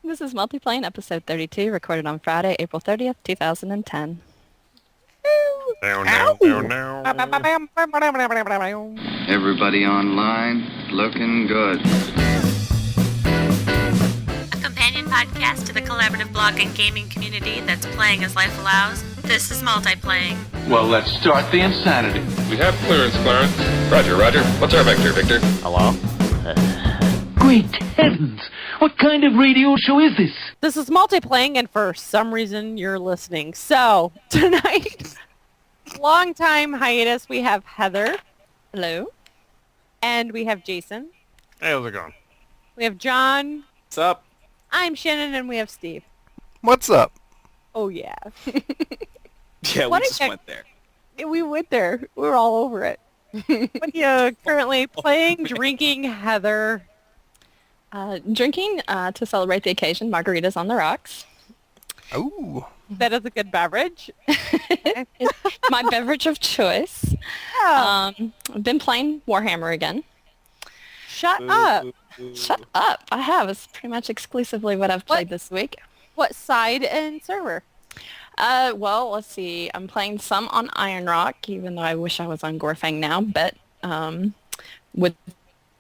This is Multiplaying, episode 32, recorded on Friday, April 30th, 2010. Everybody online, looking good. A companion podcast to the collaborative blog and gaming community that's playing as life allows. This is Multiplaying. Well, let's start the insanity. We have clearance, Clarence. Roger, Roger. What's our vector, Victor? Hello? Great heavens! What kind of radio show is this? This is Multiplaying, and for some reason you're listening. So, tonight, long time hiatus, we have Heather. Hello. And we have Jason. Hey, how's it going? We have John. What's up? I'm Shannon, and we have Steve. What's up? Oh, yeah. Yeah, we What just a- went there. We went there. We were all over it. What are you currently playing, drinking, Heather? Drinking to celebrate the occasion, margaritas on the rocks. Ooh. That is a good beverage. My beverage of choice. Oh, I've been playing Warhammer again. shut up. Shut up. I have. It's pretty much exclusively what I've played this week. What side and server? Well, let's see. I'm playing some on Iron Rock, even though I wish I was on Gorfang now, but with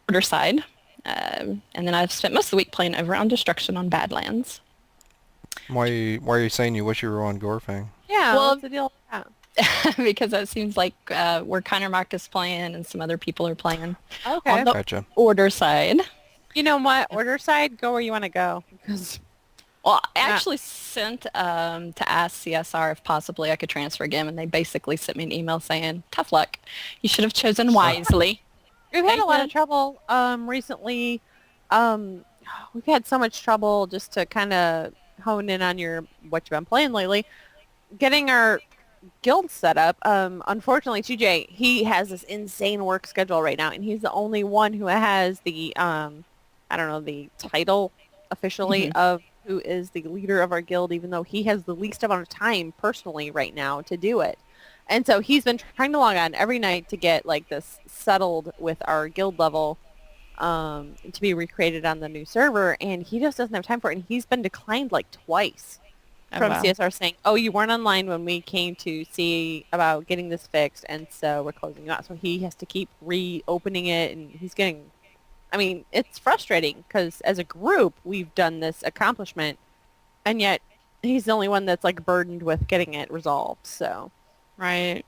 Order side. And then I've spent most of the week playing over on Destruction on Badlands. Why are you saying you wish you were on Gorfang? Yeah, Well- what's the deal with that? Because it seems like where Connor Mark is playing and some other people are playing Okay. on the Gotcha. Order side. You know what? Order side, go where you want to go. Because Well, I actually sent to ask CSR if possibly I could transfer again, and they basically sent me an email saying, tough luck. You should have chosen wisely. we've had a lot of Thank trouble recently. We've had so much trouble just to kind of hone in on what you've been playing lately. Getting our guild set up. Unfortunately, TJ, he has this insane work schedule right now, and he's the only one who has the the title officially of who is the leader of our guild, even though he has the least amount of time personally right now to do it. And so he's been trying to log on every night to get like this settled with our guild level to be recreated on the new server, and he just doesn't have time for it, and he's been declined like twice from wow. CSR saying, oh, you weren't online when we came to see about getting this fixed, and so we're closing you out. So he has to keep reopening it, and he's getting... I mean, it's frustrating because as a group, we've done this accomplishment, and yet he's the only one that's like burdened with getting it resolved. So, Right.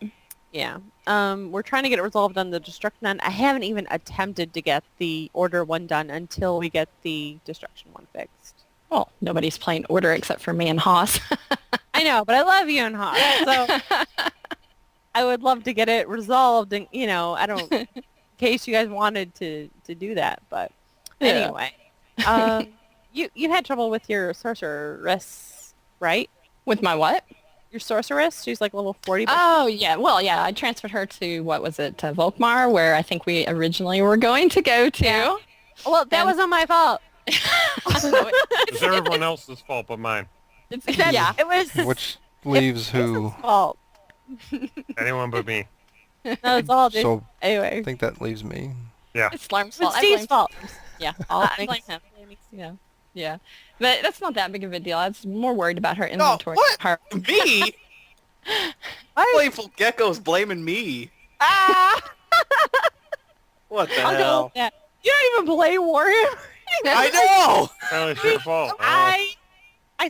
yeah, we're trying to get it resolved on the Destruction end. I haven't even attempted to get the Order one done until we get the Destruction one fixed. Well, nobody's playing Order except for me and Haas. I know, but I love you and Hawk, so I would love to get it resolved, and I don't. In case you guys wanted to do that, but Yeah. anyway, you had trouble with your sorceress, right? With my what? Your sorceress, she's like level 40. But Oh, yeah. Well, yeah, I transferred her to, what was it, to Volkmar, where I think we originally were going to go to. Yeah. Well, that And- wasn't my fault. It's everyone else's fault but mine. Yeah. It was Which leaves who? his fault. Anyone but me. No, it's all just So I anyway. think that leaves me. Yeah. It's Slarm's It's fault. I Steve's blame- fault. Yeah. All I things- blame him. Yeah. Yeah. But that's not that big of a deal. I was more worried about her No, inventory. what? Her... Me? Playful Gecko's blaming me. Ah! What the I'll go hell? with that. You don't even play Warhammer. I know! Well, it's your fault. I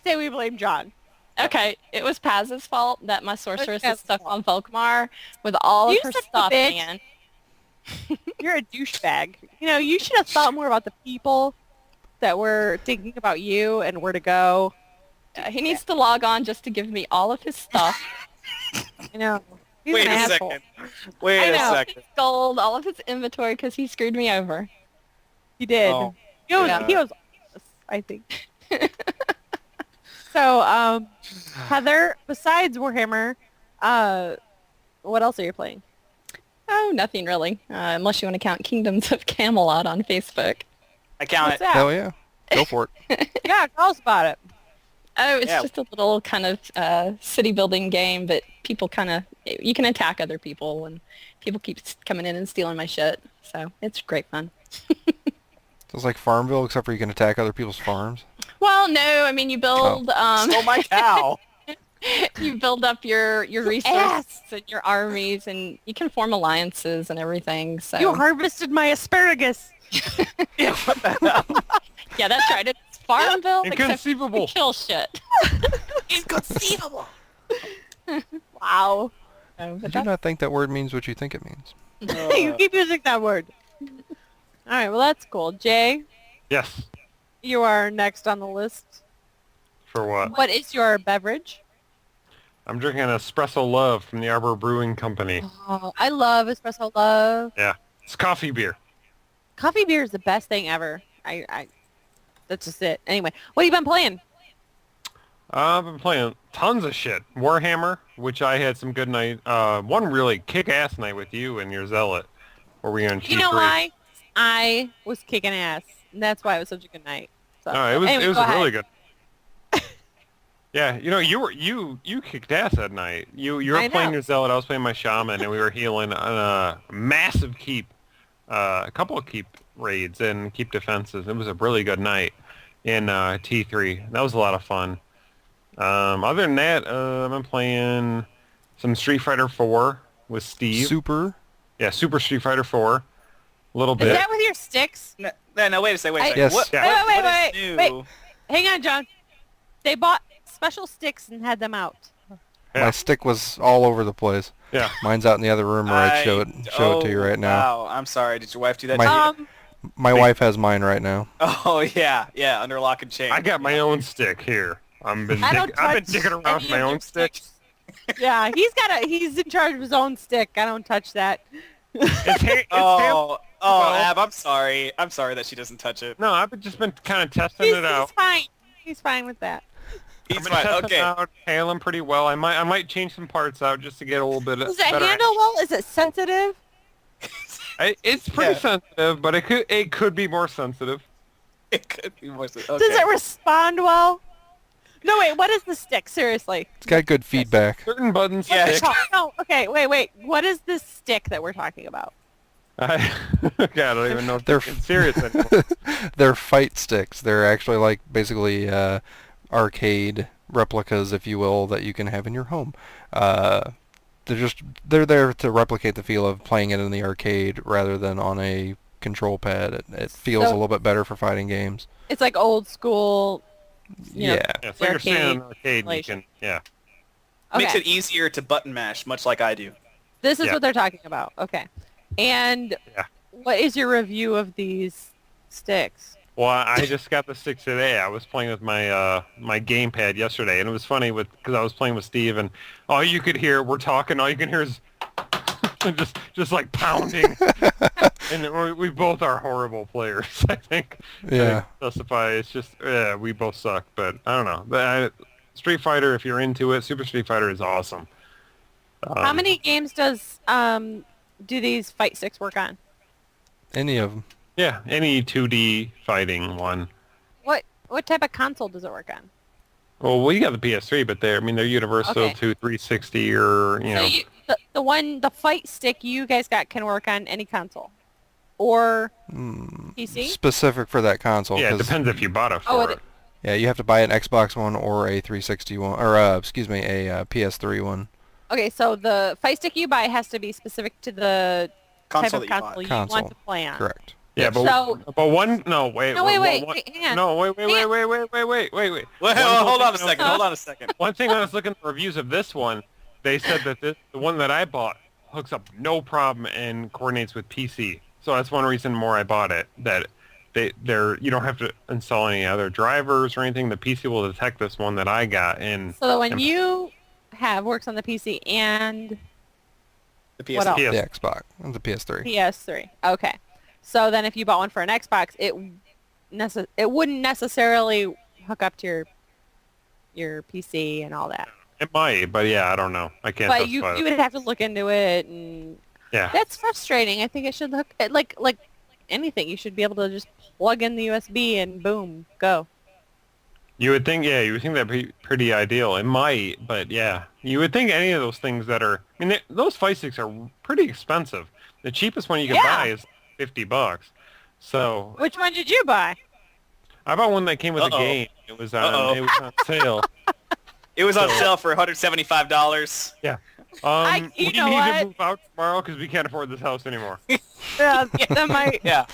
say we blame John. Okay, it was Paz's fault that my sorceress Paz's is stuck fault. on Volkmar with all of You her son of a stuff, bitch. man. You're a douchebag. You should have thought more about the people that were thinking about you and where to go. He needs to log on just to give me all of his stuff. You know, he's Wait an a asshole. second. Wait I a know. second. Gold, all of his inventory because he screwed me over. He did. Oh. He was I think. So, Heather, besides Warhammer, what else are you playing? Oh, nothing really. Unless you want to count Kingdoms of Camelot on Facebook. I count What's it. that? Hell yeah. Go for it. Yeah, tell us about it. Oh, it's Yeah. just a little kind of city building game, but people you can attack other people, and people keep coming in and stealing my shit. So it's great fun. So it's like Farmville, except for you can attack other people's farms. Well, no, I mean you build Stole my cow. you build up your resources and your armies, and you can form alliances and everything. So You harvested my asparagus. Yeah, what the hell? yeah, that's right. It's Farmville, except Inconceivable. you kill shit. Inconceivable. Wow. So, but Did you not think that word means what you think it means? You keep using that word. All right, well, that's cool. Jay, Yes. you are next on the list. For what? What is your beverage? I'm drinking Espresso Love from the Arbor Brewing Company. Oh, I love espresso love. Yeah. It's coffee beer. Coffee beer is the best thing ever. That's just it. Anyway, what have you been playing? I've been playing tons of shit. Warhammer, which I had some good night. One really kick-ass night with you and your Zealot, where we were on T3. You know why? I was kicking ass. And that's why it was such a good night. So, No, it anyway, was go ahead. really good. Yeah, you kicked ass that night. You were I playing know. your Zealot, I was playing my Shaman, and we were healing on a massive keep, a couple of keep raids and keep defenses. It was a really good night in T3. That was a lot of fun. Other than that, I've been playing some Street Fighter 4 with Steve. Super. Yeah, Super Street Fighter 4. A little Is bit. that with your sticks? No, wait a second. Yes. What, Yeah. what Wait, is new? wait. Hang on, John. They bought special sticks and had them out. Yeah. My stick was all over the place. Yeah. Mine's out in the other room where I'd show it to you right now. Wow, I'm sorry. Did your wife do that My- to you? My wife has mine right now. Oh, yeah, under lock and chain. I got my own stick here. I've been I don't digging touch around with any my of own your stick. Yeah, he's in charge of his own stick. I don't touch that. Oh, Well- Ab, I'm sorry. I'm sorry that she doesn't touch it. No, I've just been kind of testing He's it out. fine. He's fine with that. He's I've been fine. testing Okay. it out, handling pretty well. I might change some parts out just to get a little bit Does it better. handle well? Is it sensitive? It's pretty Yeah. sensitive, but it could be more sensitive. It could be more. Okay. Does it respond well? No, wait. What is the stick? Seriously. It's got good feedback. Certain buttons Yeah. stick. No. Okay. Wait. What is this stick that we're talking about? God, I don't even know if They're it's serious anymore. They're fight sticks. They're actually like basically arcade replicas, if you will, that you can have in your home. They're there to replicate the feel of playing it in the arcade rather than on a control pad. It feels So- a little bit better for fighting games. It's like old school. You know, Yeah. Yeah, so you're standing in an Arcade arcade, you relation. can, yeah. Makes Okay. it easier to button mash, much like I do. This is Yeah. what they're talking about. Okay. And Yeah. what is your review of these sticks? Well, I just got the stick today. I was playing with my my gamepad yesterday, and it was funny because I was playing with Steve, and all you could hear, we're talking, all you can hear is just like pounding. And we both are horrible players, I think. Yeah. Specify. It's just we both suck, but I don't know. But Street Fighter, if you're into it, Super Street Fighter is awesome. How many games do these fight sticks work on? Any of them. Yeah, any 2D fighting one. What type of console does it work on? Well, we got the PS3, but they're universal Okay. to 360 or So the fight stick you guys got can work on any console, or PC. Specific for that console. Yeah, it 'cause- depends if you bought it Oh, for it- it. Yeah, you have to buy an Xbox one or a 360 one, or a PS3 one. Okay, so the fight stick you buy has to be specific to the Console type that of you console bought. you Console. want to play on. Correct. Yeah, but So- one no wait No, one- wait, one- hang on. no wait Hang on. wait. Wait, One hold on a thing- second. Hold on a second. One thing I was looking at reviews of this one, they said that the one that I bought hooks up no problem and coordinates with PC. So that's one reason more I bought it. That you don't have to install any other drivers or anything. The PC will detect this one that I got and So the one you have works on the PC and The PS. What else? PS. The Xbox and the PS3. PS3. Okay. So then if you bought one for an Xbox, it wouldn't necessarily hook up to your PC and all that. It might, but yeah, I don't know. I can't. But you specify. would have to look into it, and Yeah. that's frustrating. I think it should look like anything. You should be able to just plug in the USB and boom, go. You would think, yeah, you would think that'd be pretty ideal. It might, but yeah, you would think any of those things that are, I mean, those fight sticks are pretty expensive. The cheapest one you can Yeah. buy is $50. So Which one did you buy? I bought one that came with Uh-oh. a game. It was Uh-oh. on sale. It was on sale for $175. Yeah. you we know need what? to move out tomorrow because we can't afford this house anymore. Yeah, that might. Yeah.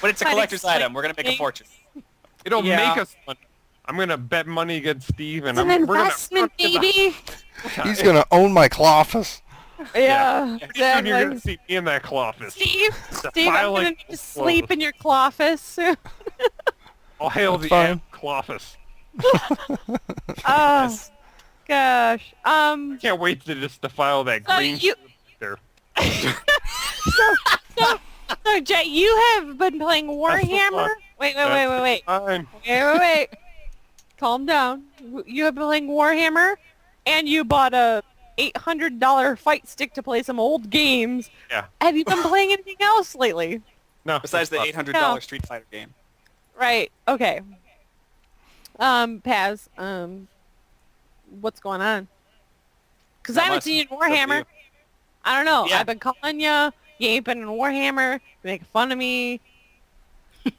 But it's a Might collector's explain item. We're going to make a things. fortune. It'll Yeah. make us money. I'm gonna bet money against Steve, and It's an we're investment, gonna. baby. He's gonna own my Clofus. Yeah, Pretty soon you're gonna exactly. see me in that closet. Steve, I'm Defiling gonna need to sleep in your clofus soon. I'll hail That's the fine. Amp Clofus. Oh, gosh. Can't wait to just defile that So green you- there. So Jay, you have been playing Warhammer? Wait. Fine. Wait. Calm down. You have been playing Warhammer, and you bought a $800 fight stick to play some old games. Yeah. Have you been playing anything else lately? No. Besides the that's $800 No. Street Fighter game. Right. Okay. Paz, what's going on? Because I Not haven't much. seen you in Good for Warhammer. you. I don't know. Yeah. I've been calling you. You ain't been in Warhammer. You're making fun of me.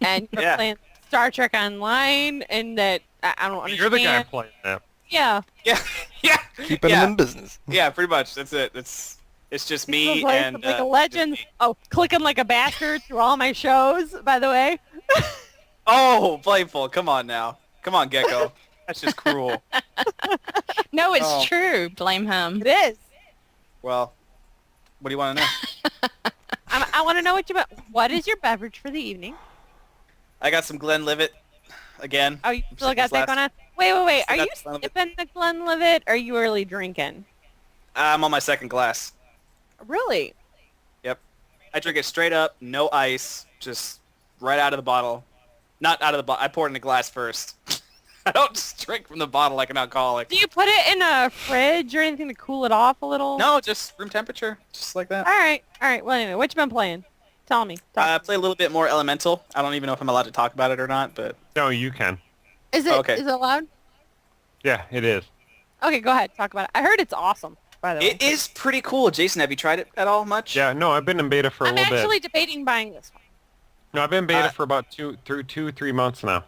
And you're Yeah. playing Star Trek Online, and that I don't understand. You're the guy playing that. Yeah. Yeah. Yeah. Keeping yeah. him in business. Yeah, pretty much. That's it. It's just me This is like, and... like a just legend. me. Oh, clicking like a bastard through all my shows, by the way. Oh, Playful. Come on now. Come on, Gecko. That's just cruel. No, it's Oh. true. Blame him. It is. Well, what do you want to know? I want to know what is your beverage for the evening? I got some Glenlivet again. Oh, you I'm still sick got as that last- going on? Wait. Still Are got you the Glenlivet. sipping the Glenlivet, or are you early drinking? I'm on my second glass. Really? Yep. I drink it straight up, no ice, just right out of the bottle. Not out of the bottle. I pour it in the glass first. I don't just drink from the bottle like an alcoholic. Do you put it in a fridge or anything to cool it off a little? No, just room temperature, just like that. All right. Well, anyway, what you been playing? Tell me. I play a little bit more Elemental. I don't even know if I'm allowed to talk about it or not, but No, you can. Is it okay. is it allowed? Yeah, it is. Okay, go ahead. Talk about it. I heard it's awesome, by the way. it is pretty cool. Jason, have you tried it at all much? Yeah, no, I've been in beta for a I'm little actually bit. debating buying this one. No, I've been in beta for about 3 months now.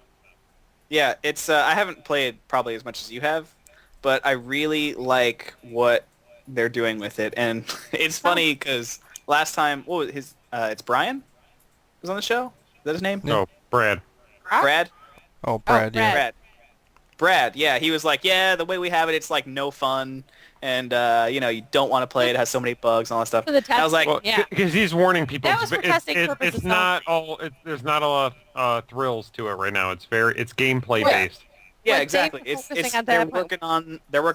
Yeah, it's I haven't played probably as much as you have, but I really like what they're doing with it, and it's funny because last time, what was his? It's Brian was on the show. Is that his name? No, Brad. Brad. Oh, Brad, yeah. Brad. Brad. Yeah, he was like, yeah, the way we have it, it's like no fun, and you don't want to play it. It has so many bugs and all that stuff. For the I was like, testing. Yeah. Because he's warning people. That was for testing purposes It's not all. There's not a lot of thrills to it right now. It's gameplay based. yeah, What, exactly. Dave, It's focusing on they're that, working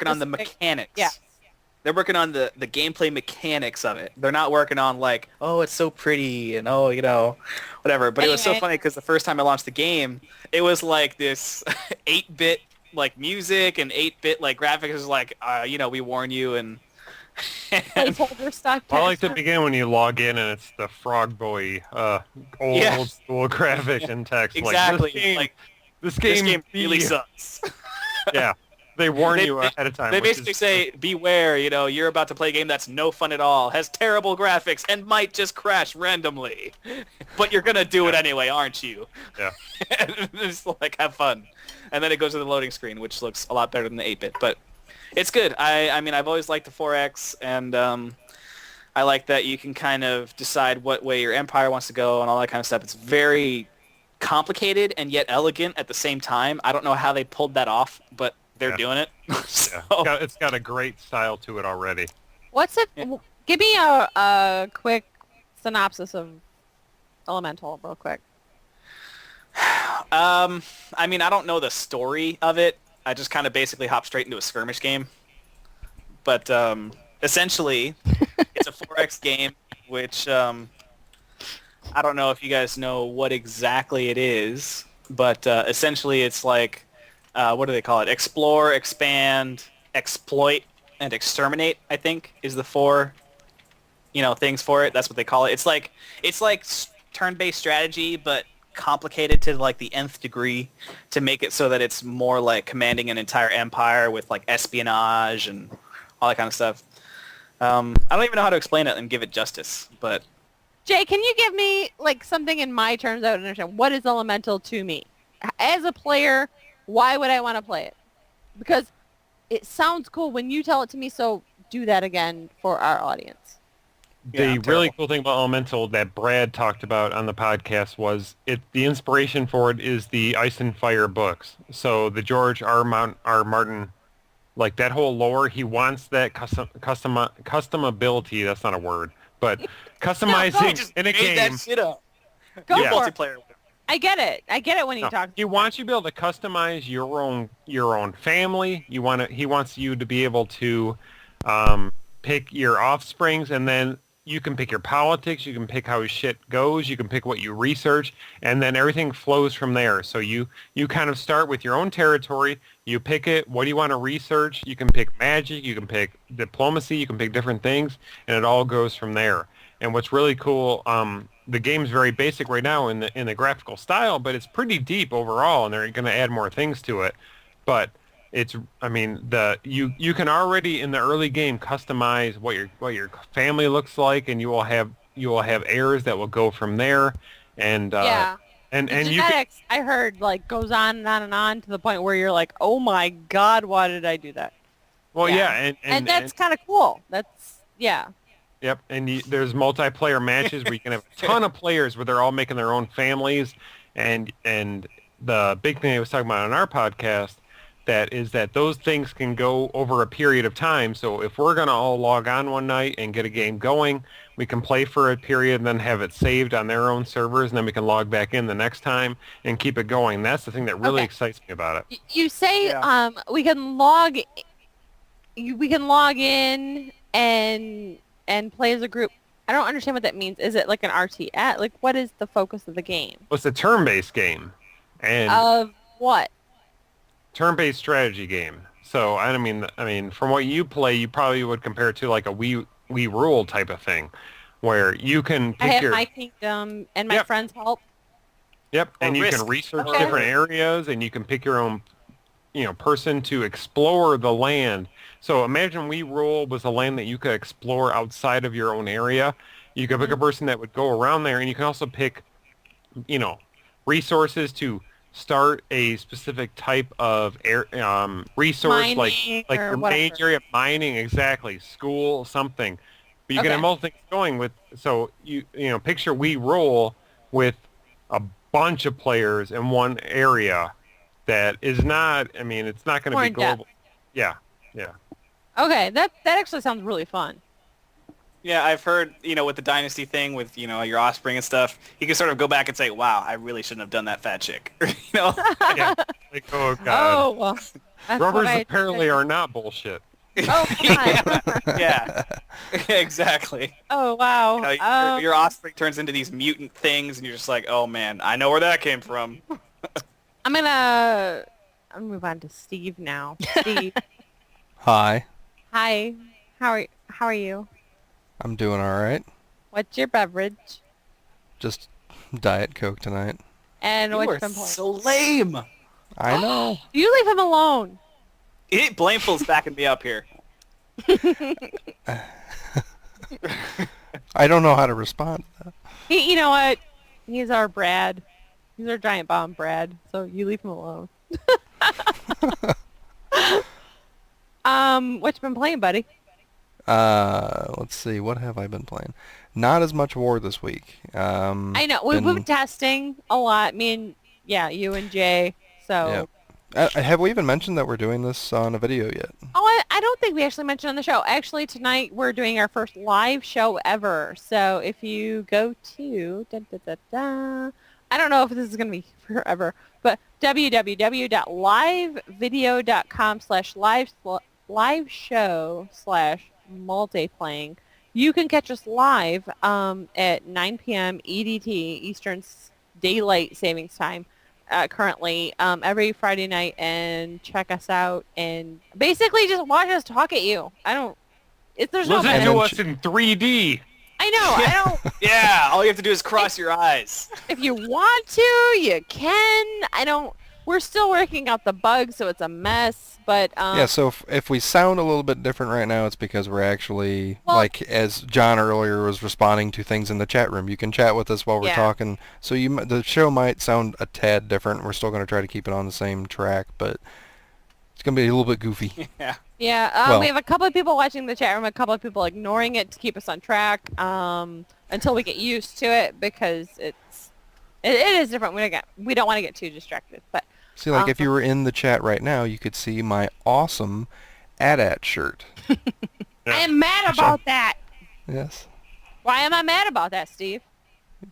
on the Specific- mechanics. yeah. They're working on the gameplay mechanics of it. They're not working on like, oh, it's so pretty and whatever. But it was so Anyway. funny because the first time I launched the game, it was like this 8-bit like music and 8-bit like graphics. It was like, we warn you and Placeholder stuff. I like to begin when you log in and it's the Frog Boy old Yeah. school graphic and text. exactly Like, this this game, game really sucks. Yeah, they warn They- you ahead of time. They which basically is- say, beware, you're about to play a game that's no fun at all, has terrible graphics, and might just crash randomly. But you're going to do it anyway, aren't you? Yeah. And it's like, have fun. And then it goes to the loading screen, which looks a lot better than the 8-bit. But it's good. I mean, I've always liked the 4X, and I like that you can kind of decide what way your empire wants to go and all that kind of stuff. It's very complicated and yet elegant at the same time. I don't know how they pulled that off, but they're Yeah. doing it. Yeah. So- It's got a great style to it already. What's it? Yeah. Give me a quick synopsis of Elemental, real quick. I mean, I don't know the story of it. I just kind of basically hop straight into a skirmish game. But essentially, it's a 4X game, which I don't know if you guys know what exactly it is, but essentially it's like, what do they call it? Explore, expand, exploit, and exterminate, I think, is the 4 things for it. That's what they call it. It's like turn-based strategy, but complicated to like the nth degree to make it so that it's more like commanding an entire empire with like espionage and all that kind of stuff. I don't even know how to explain it and give it justice, but Jay, can you give me like something in my terms I would understand? What is Elemental to me? As a player, Why would I want to play it? Because it sounds cool when you tell it to me, so do that again for our audience. The really cool thing about Elemental that Brad talked about on the podcast was the inspiration for it is the Ice and Fire books. So the George R. Martin, like that whole lore, he wants that customability. That's not a word, but customizing in a game. That shit up. Go Yeah. for it. Multiplayer. I get it. I get it when he talks. He wants you to be able to customize your own family. He wants you to be able to pick your offsprings, and then you can pick your politics. You can pick how shit goes. You can pick what you research, and then everything flows from there. So you kind of start with your own territory. You pick it. What do you want to research? You can pick magic. You can pick diplomacy. You can pick different things, and it all goes from there. And what's really cool, the game's very basic right now in the graphical style, but it's pretty deep overall, and they're going to add more things to it. But you can already in the early game customize what your family looks like, and you will have heirs that will go from there. And and the you genetics, I heard, like, goes on and on and on to the point where you're like, oh my god, why did I do that? And that's kind of cool. That's Yep, and there's multiplayer matches where you can have a ton of players where they're all making their own families, and the big thing I was talking about on our podcast that those things can go over a period of time. So if we're going to all log on one night and get a game going, we can play for a period and then have it saved on their own servers, and then we can log back in the next time and keep it going. That's the thing that really excites me about it. You say we can log in and play as a group. I don't understand what that means. Is it like an RTS? Like, what is the focus of the game? Well, it's a turn-based game. And of what? Turn-based strategy game. So I mean, from what you play, you probably would compare it to like a We Rule type of thing, where you can pick I have my kingdom and my friends help. Yep, and you can research different areas, and you can pick your own, person to explore the land. So imagine We Rule was a land that you could explore outside of your own area. You could pick a person that would go around there, and you can also pick, resources to start a specific type of resource, Mining like your main area, mining, exactly, school, something. But you can have multiple things going with. So picture We Rule with a bunch of players in one area that is not. I mean, it's not going to be global. Yeah. Okay, that actually sounds really fun. Yeah, I've heard, with the Dynasty thing, with, your offspring and stuff, you can sort of go back and say, wow, I really shouldn't have done that fat chick. Yeah. Like, oh, God. Oh, well. Rubbers apparently are not bullshit. Oh, yeah, exactly. Oh, wow. Your offspring turns into these mutant things, and you're just like, oh, man, I know where that came from. I'm going to move on to Steve now. Steve. Hi. Hi. How are you? I'm doing all right. What's your beverage? Just Diet Coke tonight. And what's You are been playing? so lame. I know. You leave him alone. Blameful's backing me up here. I don't know how to respond to that. You know what? He's our Brad. He's our giant bomb Brad. So you leave him alone. What you been playing, buddy? Let's see. What have I been playing? Not as much War this week. I know. We've been testing a lot. Me and, you and Jay. So. Yeah. Have we even mentioned that we're doing this on a video yet? Oh, I don't think we actually mentioned on the show. Actually, tonight we're doing our first live show ever. So if you go to, I don't know if this is going to be forever, but www.livevideo.com/live show/multiplaying. You can catch us live at 9 p.m. EDT, Eastern Daylight Savings Time, currently every Friday night, and check us out and basically just watch us talk at you. There's no Listen to us in 3D. I know. I don't. Yeah, all you have to do is cross your eyes. If you want to, you can. I don't. We're still working out the bugs, so it's a mess. But Yeah, so if we sound a little bit different right now, it's because we're actually, Well- like, as John earlier was responding to things in the chat room. You can chat with us while we're Yeah. talking. So the show might sound a tad different. We're still going to try to keep it on the same track, but it's going to be a little bit goofy. Yeah. yeah, Well- we have a couple of people watching the chat room, a couple of people ignoring it to keep us on track until we get used to it because it is different. We don't want to get too distracted, but. See, like, if you were in the chat right now, you could see my awesome AT-AT shirt. I am mad about that. Yes. Why am I mad about that, Steve?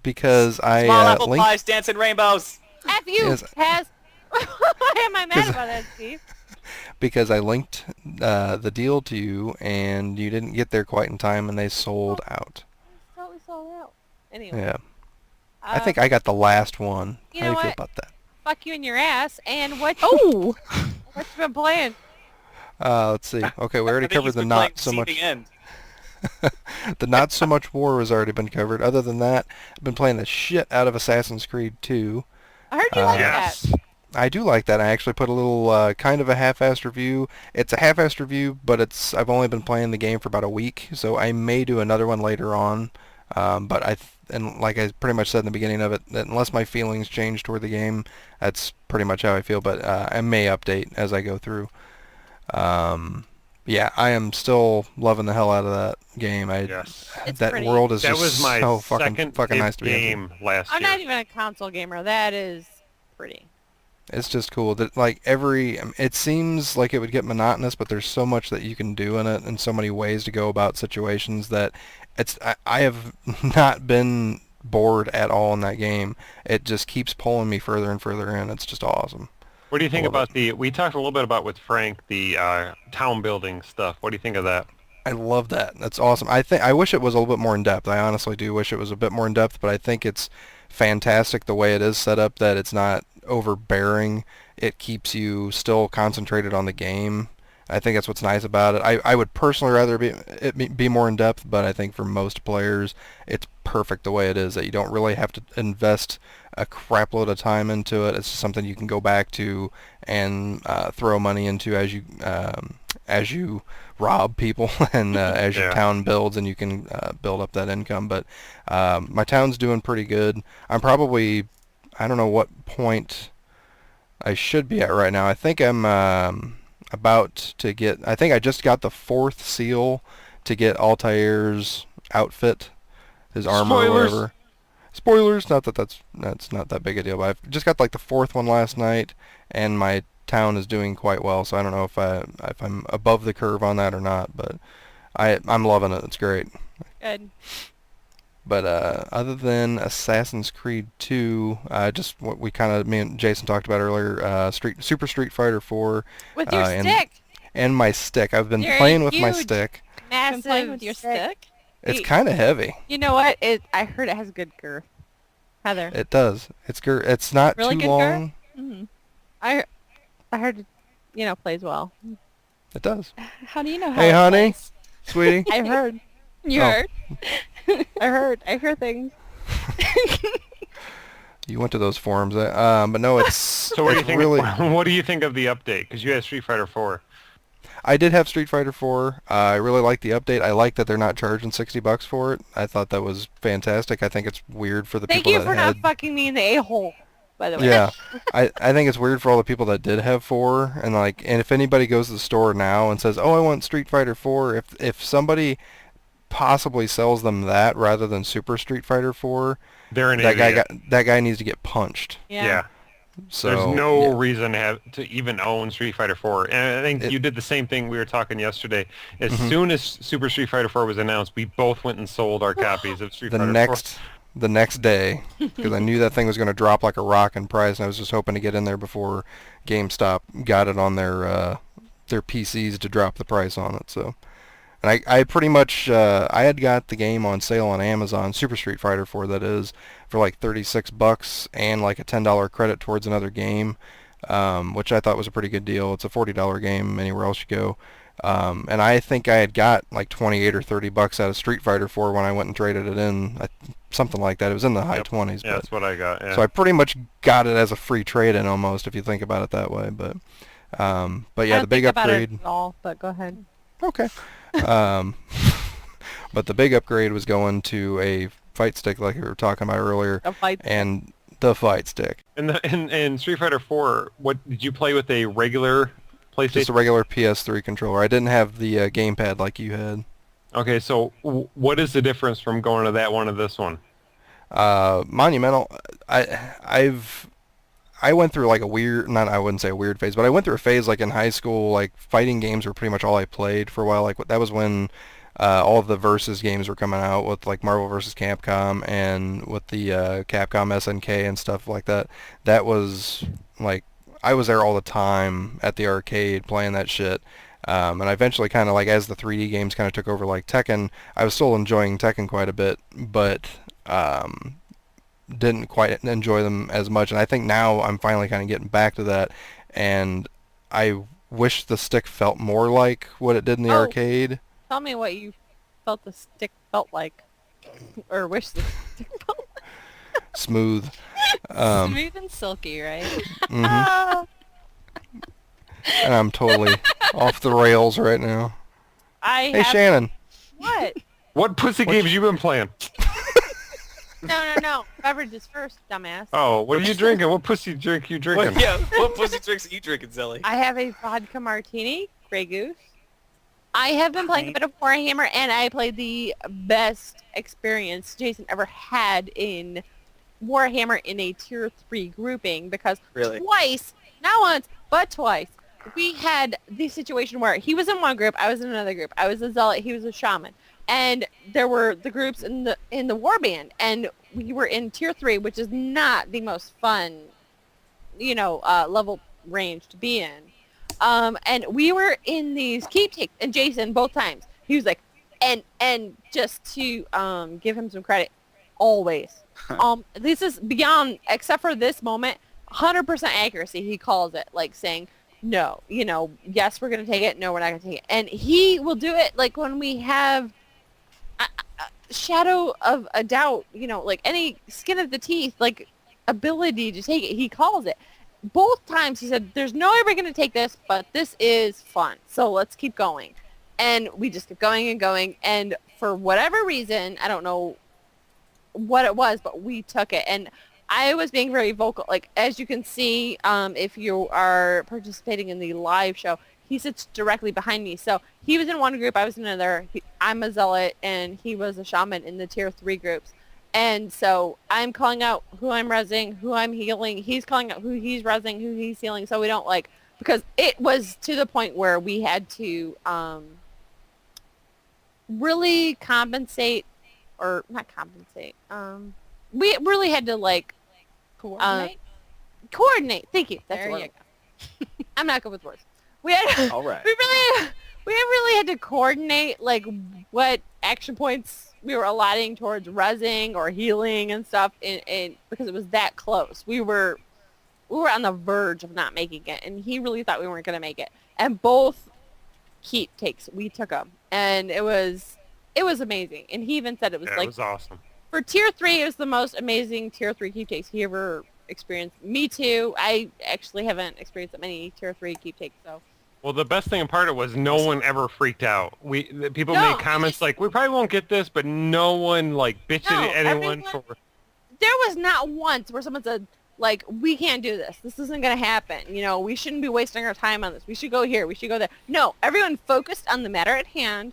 Because I Small apple linked... pies dancing rainbows. F you, Yes. Taz. Why am I mad about that, Steve? Because I linked the deal to you, and you didn't get there quite in time, and they sold out. I thought we sold out. Anyway. Yeah. I think I got the last one. You How know do you feel what? about that? Fuck you in your ass. And what? Oh! What you been playing? Let's see. Okay, we already I think covered he's the been not playing so much. Seething End. The not so much war has already been covered. Other than that, I've been playing the shit out of Assassin's Creed 2. I heard you like Yes. that. I do like that. I actually put a little kind of a half-assed review. It's a half-assed review, but I've only been playing the game for about a week, so I may do another one later on. But and like I pretty much said in the beginning of it, that unless my feelings change toward the game, that's pretty much how I feel. But I may update as I go through. Yeah, I am still loving the hell out of that game. Yes. It's That pretty. world is That just was my so second fucking nice to be into. game last I'm year. not even a console gamer. That is pretty. It's just cool that like it seems like it would get monotonous, but there's so much that you can do in it and so many ways to go about situations that I have not been bored at all in that game. It just keeps pulling me further and further in. It's just awesome. What do you think Love about we talked a little bit about with Frank, the town building stuff. What do you think of that? I love that. That's awesome. I wish it was a little bit more in depth. I honestly do wish it was a bit more in depth, but I think it's fantastic the way it is set up, that it's not overbearing. It keeps you still concentrated on the game. I think that's what's nice about it. I would personally rather it be more in depth, but I think for most players it's perfect the way it is, that you don't really have to invest a crap load of time into it. It's just something you can go back to and throw money into as you rob people and as your Yeah. town builds, and you can build up that income. But my town's doing pretty good. I'm probably, I don't know what point I should be at right now. I think I'm about to get, I think I just got the 4th seal to get Altair's outfit, his armor or Spoilers. whatever. Spoilers, not that that's not that big a deal, but I've just got like the 4th one last night, and my town is doing quite well, so I don't know if I'm above the curve on that or not, but I'm loving it. It's great. Good. But other than Assassin's Creed 2, just what me and Jason talked about earlier, Super Street Fighter 4. With your and, stick. And my stick. I've been You're playing with my huge. stick. Massive Been playing with your stick? It's kind of heavy. You know what? I heard it has good girth. Heather. It does. It's not Really too good long. Mm-hmm. I heard it plays well. It does. How do you know how Hey, it honey. plays? Sweetie. I heard. You Oh. heard? I hear things. You went to those forums. But no, it's So what do you it's think? really... What do you think of the update? Because you had Street Fighter 4. I did have Street Fighter 4. I really like the update. I like that they're not charging $60 for it. I thought that was fantastic. I think it's weird for the Thank people you that for had... not fucking me in the a-hole, by the way. Yeah, I think it's weird for all the people that did have 4, and if anybody goes to the store now and says, "Oh, I want Street Fighter 4," if somebody possibly sells them that rather than Super Street Fighter 4, They're an idiot. that guy needs to get punched. Yeah. So There's no yeah. reason to even own Street Fighter 4. And I think you did the same thing we were talking yesterday. As soon as Super Street Fighter 4 was announced, we both went and sold our copies of Street Fighter 4. the next day, because I knew that thing was going to drop like a rock in price, and I was just hoping to get in there before GameStop got it on their PCs to drop the price on it. So, and I pretty much I had got the game on sale on Amazon, Super Street Fighter 4 that is, for like $36 and like a $10 credit towards another game, which I thought was a pretty good deal. It's a $40 game anywhere else you go. And I think I had got like 28 or 30 bucks out of Street Fighter 4 when I went and traded it in, something like that. It was in the high 20s. Yeah, that's what I got. Yeah. So I pretty much got it as a free trade-in almost, if you think about it that way. But yeah, the big upgrade. About it at all, but go ahead. Okay. But the big upgrade was going to a fight stick, like we were talking about earlier, and the fight stick. In Street Fighter 4, what did you play with a regular PlayStation? Just a regular PS3 controller. I didn't have the gamepad like you had. Okay, so what is the difference from going to that one to this one? Monumental. I went through like a weird, I wouldn't say a weird phase, but I went through a phase like in high school, like fighting games were pretty much all I played for a while. Like that was when all of the Versus games were coming out with like Marvel vs. Capcom and with the Capcom SNK and stuff like that. That was like, I was there all the time at the arcade playing that shit. And I eventually kind of like, as the 3D games kind of took over, like Tekken, I was still enjoying Tekken quite a bit, but didn't quite enjoy them as much. And I think now I'm finally kind of getting back to that, and I wish the stick felt more like what it did in the arcade. Tell me what you felt the stick felt like, or wish the stick felt like. Smooth. Smooth and silky, right? Mm-hmm. And I'm totally off the rails right now. Hey, Shannon. What? What pussy games you been playing? No. Beverages first, dumbass. Oh, what are you drinking? What pussy drink you drinking? What pussy drinks are you drinking, Zelly? I have a vodka martini, Grey Goose. I have been playing a bit of Warhammer, and I played the best experience Jason ever had in Warhammer in a Tier 3 grouping, because twice, not once, but twice, we had the situation where he was in one group, I was in another group. I was a zealot, he was a shaman. And there were the groups in the warband, and we were in Tier 3, which is not the most fun, level range to be in. And we were in these keep takes, and Jason, both times, he was like, and just to give him some credit, always. This is beyond, except for this moment, 100% accuracy, he calls it, like saying, no, yes, we're going to take it, no, we're not going to take it. And he will do it, like, when we have a shadow of a doubt, like any skin of the teeth, like, ability to take it, he calls it. Both times he said, there's no way we're going to take this, but this is fun, so let's keep going. And we just kept going and going, and for whatever reason, I don't know what it was, but we took it. And I was being very vocal. Like, as you can see, if you are participating in the live show, he sits directly behind me. So he was in one group, I was in another. I'm a zealot, and he was a shaman in the Tier 3 groups. And so I'm calling out who I'm rezzing, who I'm healing. He's calling out who he's rezzing, who he's healing. So we don't, like, because it was to the point where we had to really compensate, or not compensate. We really had to, like, coordinate. Thank you. That's there what you go. I'm not good with words. We had, all right. We really had to coordinate, like, what action points we were allotting towards rezzing or healing and stuff, and because it was that close. We were on the verge of not making it, and he really thought we weren't going to make it. And both keep takes, we took them, and it was amazing. And he even said it was it was awesome. For Tier 3, it was the most amazing Tier 3 keep takes he ever experienced. Me too. I actually haven't experienced that many Tier 3 keep takes, so. Well, the best thing about it was no one ever freaked out. People made comments like, we probably won't get this, but no one, like, bitched at anyone for... There was not once where someone said, like, we can't do this. This isn't going to happen. We shouldn't be wasting our time on this. We should go here. We should go there. No, everyone focused on the matter at hand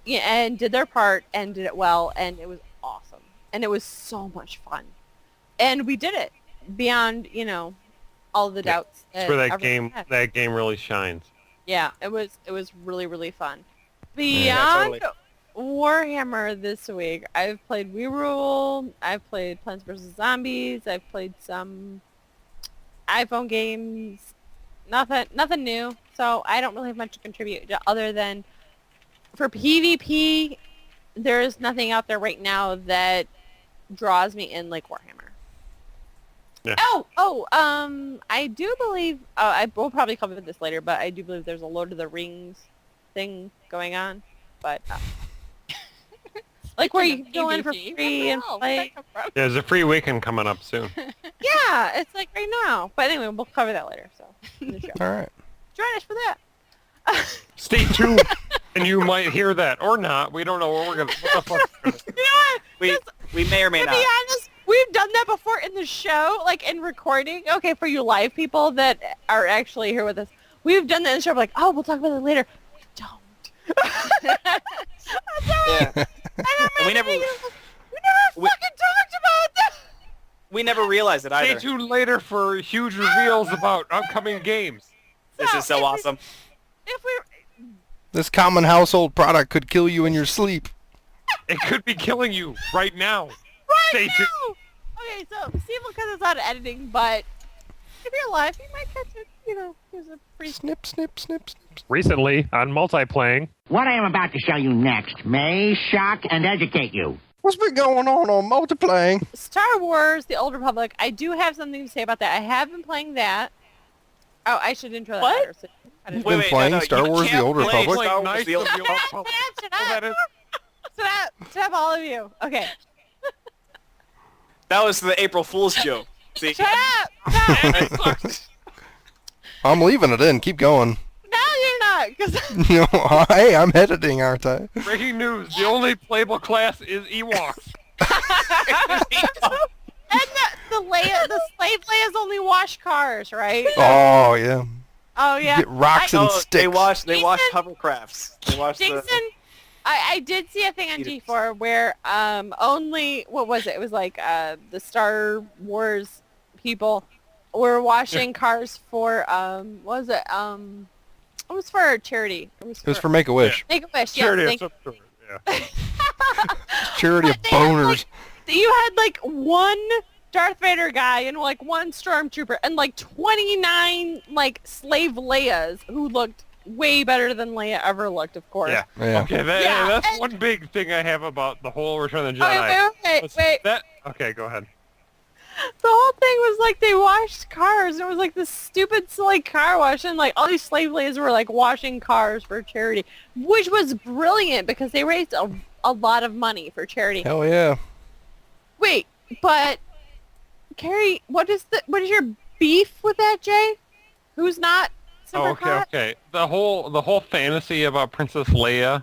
and did their part and did it well, and it was awesome. And it was so much fun. And we did it beyond, all the doubts. That's where that game really shines. Yeah, it was really, really fun. Beyond Warhammer this week, I've played We Rule, I've played Plants vs. Zombies, I've played some iPhone games, nothing new, so I don't really have much to contribute other than for PvP, there's nothing out there right now that draws me in like Warhammer. Yeah. I do believe, I will probably cover this later, but I do believe there's a Lord of the Rings thing going on, but like where you can go in for free and play. There's a free weekend coming up soon. Yeah, it's like right now. But anyway, we'll cover that later. So in the show. All right. Join us for that. Stay tuned, and you might hear that or not. We don't know what we're gonna. What the fuck? You know what? We may or may To not. be honest, we've done that before in the show, like in recording. Okay, for you live people that are actually here with us, we've done that in the show. We're like, oh, we'll talk about it later. We don't. Yeah. And we never fucking talked about that. we never realized it Stay either. tuned later for huge reveals about upcoming games. This is so awesome. If we This common household product could kill you in your sleep. It could be killing you right now. Stay right tuned. now. Okay, so Steve will cut this out of editing, but if you're alive, you might catch it. You know, there's a free. Snip, snip, snip, snip. Recently on Multiplaying. What I am about to show you next may shock and educate you. What's been going on Multiplaying? Star Wars: The Old Republic. I do have something to say about that. I have been playing that. Oh, I should intro that What? better. So I didn't- Been playing Star you Wars: The can't Old play Republic? Star Wars: Knights The Old of the Old Republic. Republic. Shut Oh, up! that is- Shut up, all of you. Okay. That was the April Fool's joke. See? Shut up! Stop. I'm leaving it in. Keep going. No, you're not. Cause No, hey, I'm editing, aren't I? Breaking news: the only playable class is Ewoks. and the slave Leia's only wash cars, right? Oh, yeah. Oh yeah. Get rocks and Oh, sticks. they wash Jason- hovercrafts. They wash Jason, I did see a thing on G4 where only what was it? It was like the Star Wars people were washing cars for what was it? It was for charity. It was for Make-A-Wish. Make-A-Wish. Charity Yes, of some sort. Yeah. Charity of But they had, boners. like, you had like one Darth Vader guy and like one stormtrooper and like 29 like slave Leias who looked way better than Leia ever looked, of course. Yeah. Yeah. Okay, Yeah, that's and- one big thing I have about the whole Return of the Jedi. Okay, wait. That, okay, go ahead. The whole thing was like they washed cars and it was like this stupid silly car wash and like all these slave ladies were like washing cars for charity, which was brilliant because they raised a lot of money for charity. Hell yeah. Wait, but Carrie, what is your beef with that, Jay? Who's not super Oh, okay, hot? okay. The whole fantasy about Princess Leia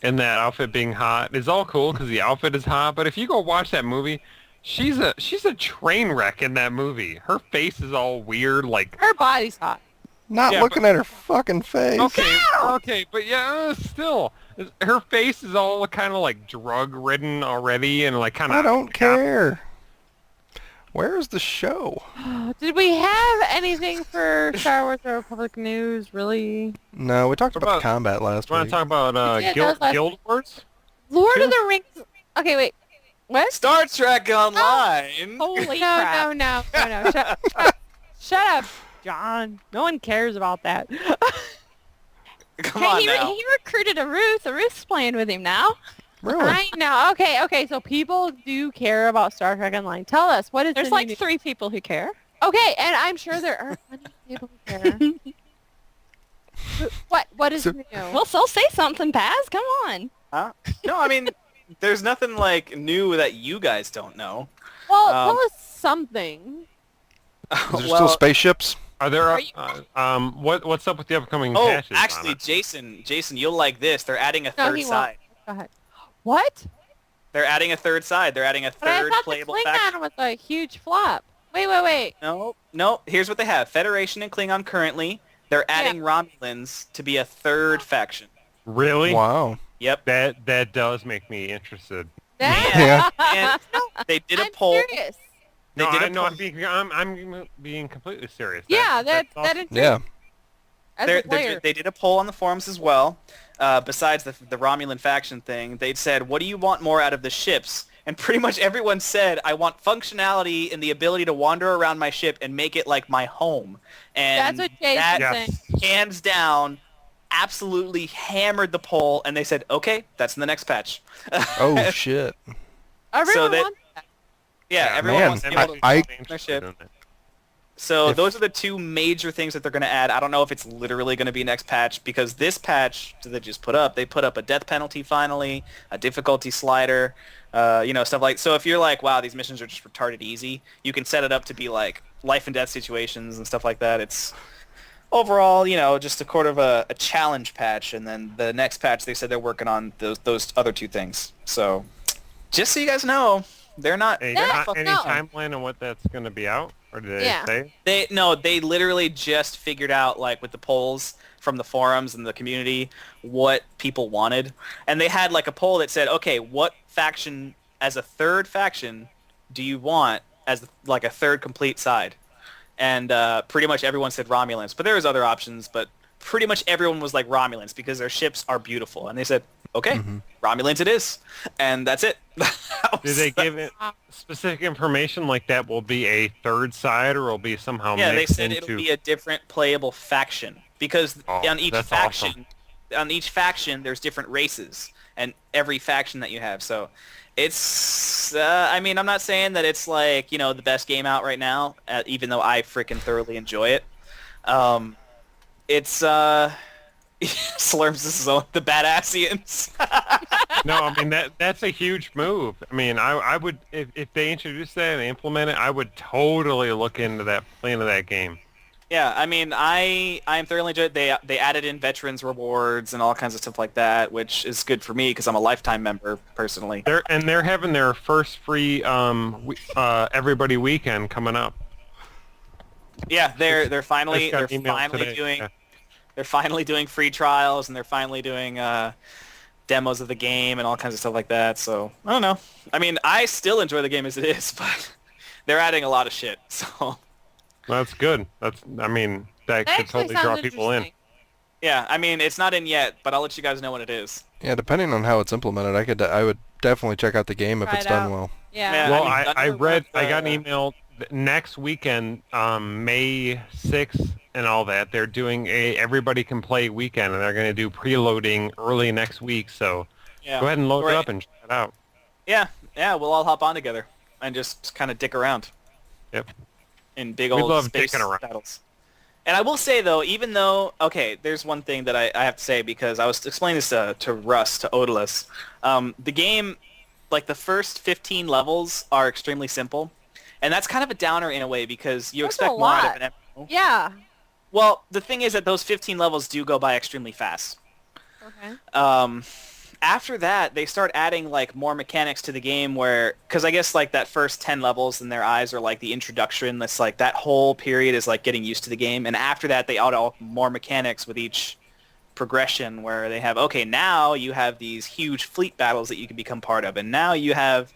and that outfit being hot is all cool because the outfit is hot. But if you go watch that movie, she's a train wreck in that movie. Her face is all weird, like. Her body's hot. Not Yeah, looking at her fucking face. Okay, but yeah, still, her face is all kind of like drug-ridden already, and like kind of. I don't care. Where's the show? Did we have anything for Star Wars: The Republic news? Really? No, we talked What about about- combat last Want week. to talk about Yeah, that was last- Guild Wars? Lord Sure. of the Rings. Okay, wait. What? Star Trek Online. Holy crap! No! Shut up, John. No one cares about that. Come Hey, on he, now. he recruited a Ruth. A Ruth's playing with him now. Really? I know. Okay. So people do care about Star Trek Online. Tell us what is. There's the like new- 3 people who care. Okay, and I'm sure there are plenty of people who care. What is So- new? Well, so say something, Paz. Come on. Huh? No, I mean, there's nothing like new that you guys don't know. Well, um, tell us something. Is there still spaceships? Are there? Are you- What's up with the upcoming Oh, patches? on actually, it? Jason, you'll like this. They're adding a No, third he won't. side. Go ahead. What? They're adding a third side. They're adding a But I third thought the playable Klingon faction. was a huge flop. Wait. No. Here's what they have: Federation and Klingon currently. They're adding Romulans to be a third faction. Really? Wow. Yep. That does make me interested. That, Yeah. And they did a I'm poll. serious. They No, did a no, poll. I'm being completely serious. Yeah, that awesome. intrigues Yeah. me as a player. They did a poll on the forums as well. Besides the Romulan faction thing, they said, "What do you want more out of the ships?" And pretty much everyone said, "I want functionality and the ability to wander around my ship and make it like my home." And That's what Jason's that, saying. hands down, absolutely hammered the poll. And they said, "Okay, that's in the next patch." Oh shit. Everyone that- wants that. Yeah, everyone man, wants to be able to I- their ship. So those are the two major things that they're going to add. I don't know if it's literally going to be next patch, because this patch that they just put up, they put up a death penalty finally, a difficulty slider, stuff like. So if you're like, wow, these missions are just retarded easy, you can set it up to be like life and death situations and stuff like that. It's overall, just a a challenge patch, and then the next patch they said they're working on those other two things. So just so you guys know, they're not. Any timeline on what that's going to be out? Or did they say? They literally just figured out, like, with the polls from the forums and the community, what people wanted. And they had, like, a poll that said, okay, what faction, as a third faction, do you want as, like, a third complete side? And pretty much everyone said Romulans. But there was other options, but pretty much everyone was like Romulans because their ships are beautiful. And they said, okay, Romulans it is. And that's it. Did they give it specific information like that will be a third side or will be somehow mixed into... Yeah, they said it'll be a different playable faction. Because on each faction, there's different races. And every faction that you have. So it's... I'm not saying that it's like, the best game out right now, even though I freaking thoroughly enjoy it. It's... Slurms this is the Badassians. No, that's a huge move. I would if they introduce that and implement it, I would totally look into that, play into that game. Yeah, I'm thoroughly enjoyed it. They added in veterans rewards and all kinds of stuff like that, which is good for me because I'm a lifetime member personally. They're having their first free everybody weekend coming up. Yeah, they're finally doing. Yeah. They're finally doing free trials, and they're finally doing demos of the game and all kinds of stuff like that. So, I don't know. I still enjoy the game as it is, but they're adding a lot of shit. So that's good. That could totally draw people in. Yeah, it's not in yet, but I'll let you guys know when it is. Yeah, depending on how it's implemented, I would definitely check out the game if it's done well. Yeah. Well, I got an email next weekend, May 6th and all that. They're doing a everybody can play weekend, and they're going to do preloading early next week. So go ahead and load it up and check it out. Yeah, we'll all hop on together and just kind of dick around. Yep. In big old space battles. And I will say, though, even though, okay, there's one thing that I have to say, because I was explaining this to Russ, to Odalus. The game, like the first 15 levels are extremely simple. And that's kind of a downer in a way, because you expect more out of an MMO. Yeah. Well, the thing is that those 15 levels do go by extremely fast. Okay. After that, they start adding like more mechanics to the game where, because I guess like that first 10 levels in their eyes are like the introduction. That's like that whole period is like getting used to the game. And after that, they add more mechanics with each progression where they have, okay, now you have these huge fleet battles that you can become part of. And now you have,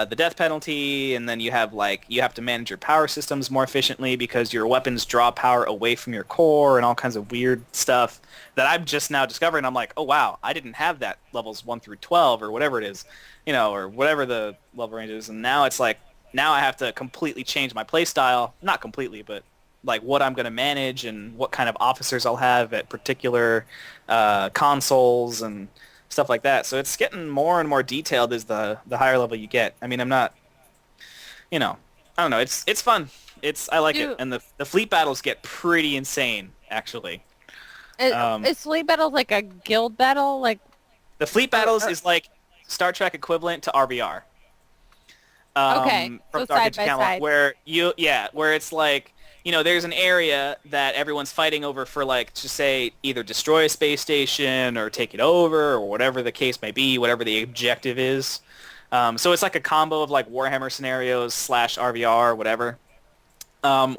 the death penalty, and then you have you have to manage your power systems more efficiently because your weapons draw power away from your core and all kinds of weird stuff that I'm just now discovering. I'm like, oh wow, I didn't have that levels 1 through 12 or whatever it is, or whatever the level range is. And now it's like, now I have to completely change my play style. Not completely, but like what I'm going to manage and what kind of officers I'll have at particular consoles and stuff like that. So it's getting more and more detailed as the higher level you get. I'm not, I don't know. It's fun. I like it. And the fleet battles get pretty insane, actually. Is fleet battles like a guild battle? Like the fleet battles is like Star Trek equivalent to RBR. Okay. From So Dark side Age by Camelot, side. where it's like, there's an area that everyone's fighting over for, like, to say either destroy a space station or take it over or whatever the case may be, whatever the objective is. So it's like a combo of, like, Warhammer scenarios / RVR or whatever,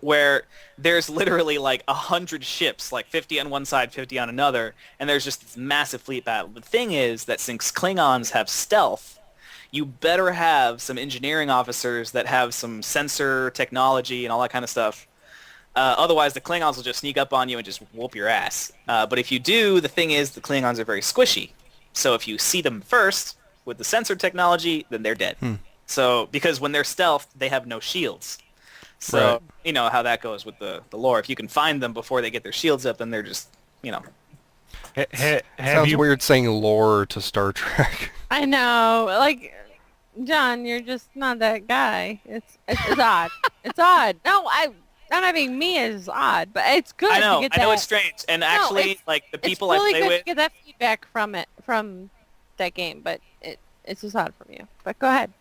where there's literally, like, 100 ships, like 50 on one side, 50 on another, and there's just this massive fleet battle. The thing is that since Klingons have stealth, you better have some engineering officers that have some sensor technology and all that kind of stuff. Otherwise, the Klingons will just sneak up on you and just whoop your ass. But if you do, the thing is the Klingons are very squishy. So if you see them first with the sensor technology, then they're dead. So because when they're stealth, they have no shields. So Right. you know how that goes with the lore. If you can find them before they get their shields up, then they're just, Have Sounds you weird saying lore to Star Trek. I know, like John, you're just not that guy. It's odd. It's odd. No, I'm not being me. It's odd, but it's good. I know. To get I know that. it's strange, and actually, it's- like the It's people really I play good with. to get that feedback from that game, but it's just odd from you. But go ahead.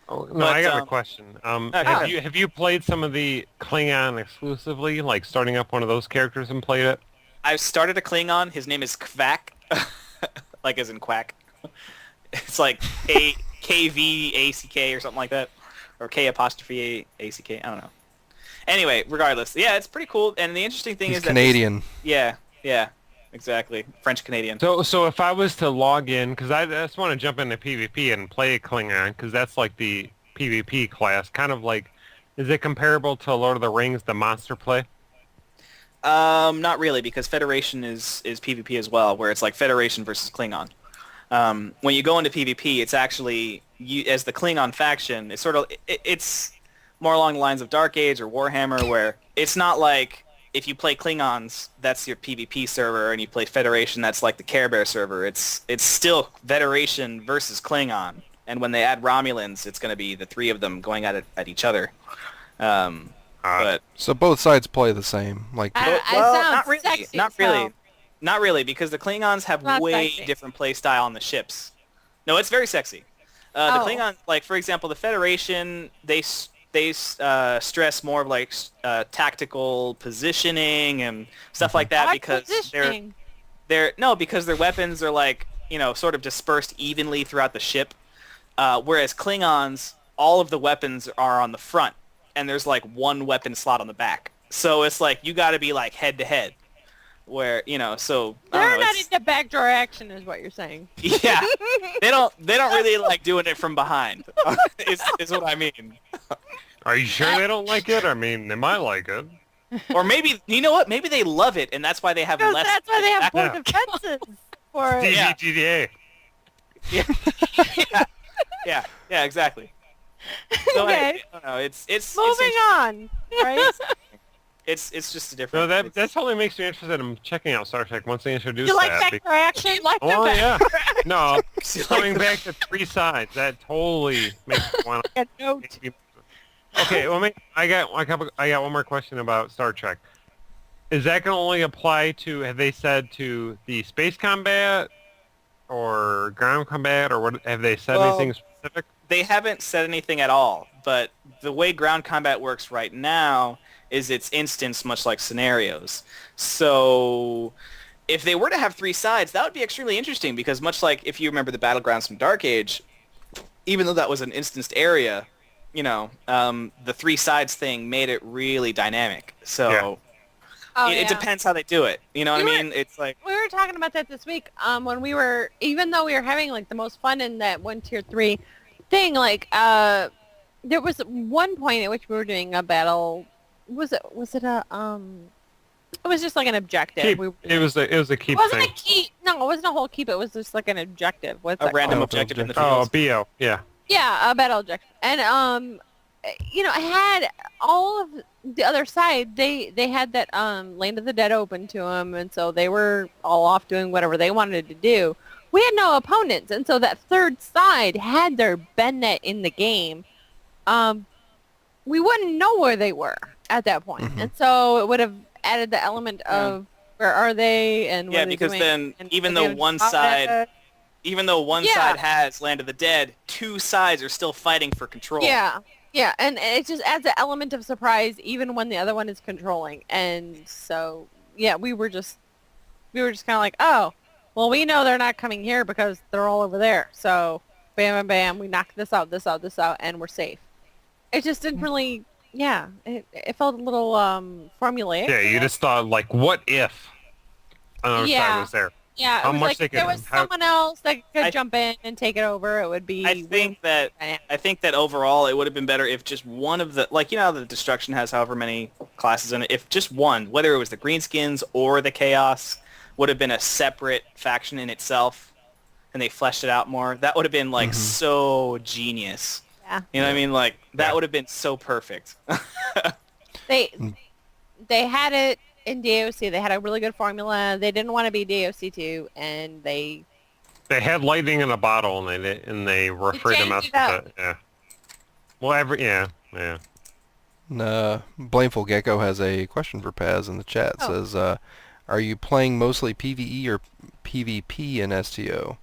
Oh, no, But, I got a question. okay. Have you played some of the Klingon exclusively, like starting up one of those characters and played it? I've started a Klingon. His name is Kvak, like as in quack. It's like KVACK or something like that, or K apostrophe ACK. I don't know. Anyway, regardless, yeah, it's pretty cool. And the interesting thing He's is that Canadian. yeah, exactly, French Canadian. So if I was to log in, because I just want to jump into PvP and play a Klingon, because that's like the PvP class, kind of like, is it comparable to Lord of the Rings, the monster play? Not really, because Federation is PvP as well, where it's like Federation versus Klingon. When you go into PvP, it's actually you as the Klingon faction. It's sort of it's more along the lines of Dark Age or Warhammer, where it's not like if you play Klingons, that's your PvP server, and you play Federation, that's like the Care Bear server. It's still Federation versus Klingon, and when they add Romulans, it's going to be the three of them going at each other. But So both sides play the same. Like, It well, sounds not really, sexy not as really, hell. not really, because the Klingons have Not way sexy. different play style on the ships. No, it's very sexy. The Oh. Klingon, like for example, the Federation, they stress more of like tactical positioning and stuff like that, Odd because positioning. because their weapons are like sort of dispersed evenly throughout the ship, whereas Klingons, all of the weapons are on the front, and there's like one weapon slot on the back. So it's like you got to be like head to head, where so I They're don't know, not it's- into backdoor action, is what you're saying. yeah, they don't really like doing it from behind. is what I mean. Are you sure they don't like it? I mean, they might like it. Or maybe you know what? Maybe they love it, and that's why they have Because less. that's why they have Yeah. more defenses for it. Yeah. DGGDA. Yeah, exactly. So Okay. I don't know. It's Moving on, right? It's just a No, different. that totally makes me interested in checking out Star Trek once they introduce You like that. backdoor action? You like Oh yeah. No, Like coming the- back to three sides, that totally makes me want to. Get note. Okay, well, I got one more question about Star Trek. Is that going to only apply to? Have they said to the space combat or ground combat, or what? Have they said Well, anything specific? They haven't said anything at all, but the way ground combat works right now is it's instance, much like scenarios. So if they were to have three sides, that would be extremely interesting, because much like if you remember the battlegrounds from Dark Age, even though that was an instanced area, the three sides thing made it really dynamic. So Yeah. Oh, it yeah. depends how they do it. You know what We I were- mean? It's like, We were talking about that this week. When we were, even though we were having like the most fun in that 1 tier 3 thing, like there was one point at which we were doing a battle. Was it a It was just like an objective. Keep. We, It was a it keep wasn't thing. a keep. No, it wasn't a whole keep. It was just like an objective. What's a that random called? objective in the Oh, field. BO. Yeah. Yeah, a battle objective. And I had all of the other side. They had that Land of the Dead open to them, and so they were all off doing whatever they wanted to do. We had no opponents, and so that third side had their Bennett in the game. We wouldn't know where they were at that point. Mhm. And so it would have added the element of where are they and what Yeah, are they because doing, then and even what though they one would- side, even though one Yeah. side has Land of the Dead, two sides are still fighting for control. Yeah, and it just adds an element of surprise even when the other one is controlling. And so, yeah, we were just kind of like, oh, well, we know they're not coming here because they're all over there. So, bam, bam, bam, we knocked this out, and we're safe. It just didn't really, yeah, it felt a little formulaic. Yeah. You just thought like, what if another Yeah. side was there? Yeah, How it was much like they if there could- was how- someone else that could I- jump in and take it over, it would be. I think that overall it would have been better if just one of the, like, how the Destruction has however many classes in it, if just one, whether it was the Greenskins or the Chaos, would have been a separate faction in itself, and they fleshed it out more. That would have been like so genius. Yeah. You know what I mean? Like that Yeah. would have been so perfect. They had it in DOC. They had a really good formula. They didn't want to be DOC 2, and they They had lightning in a bottle, and they were afraid to mess changed with it up. it. Yeah. Well, yeah. Blameful Gecko has a question for Paz in the chat. Oh. Says, are you playing mostly PvE or PvP in STO?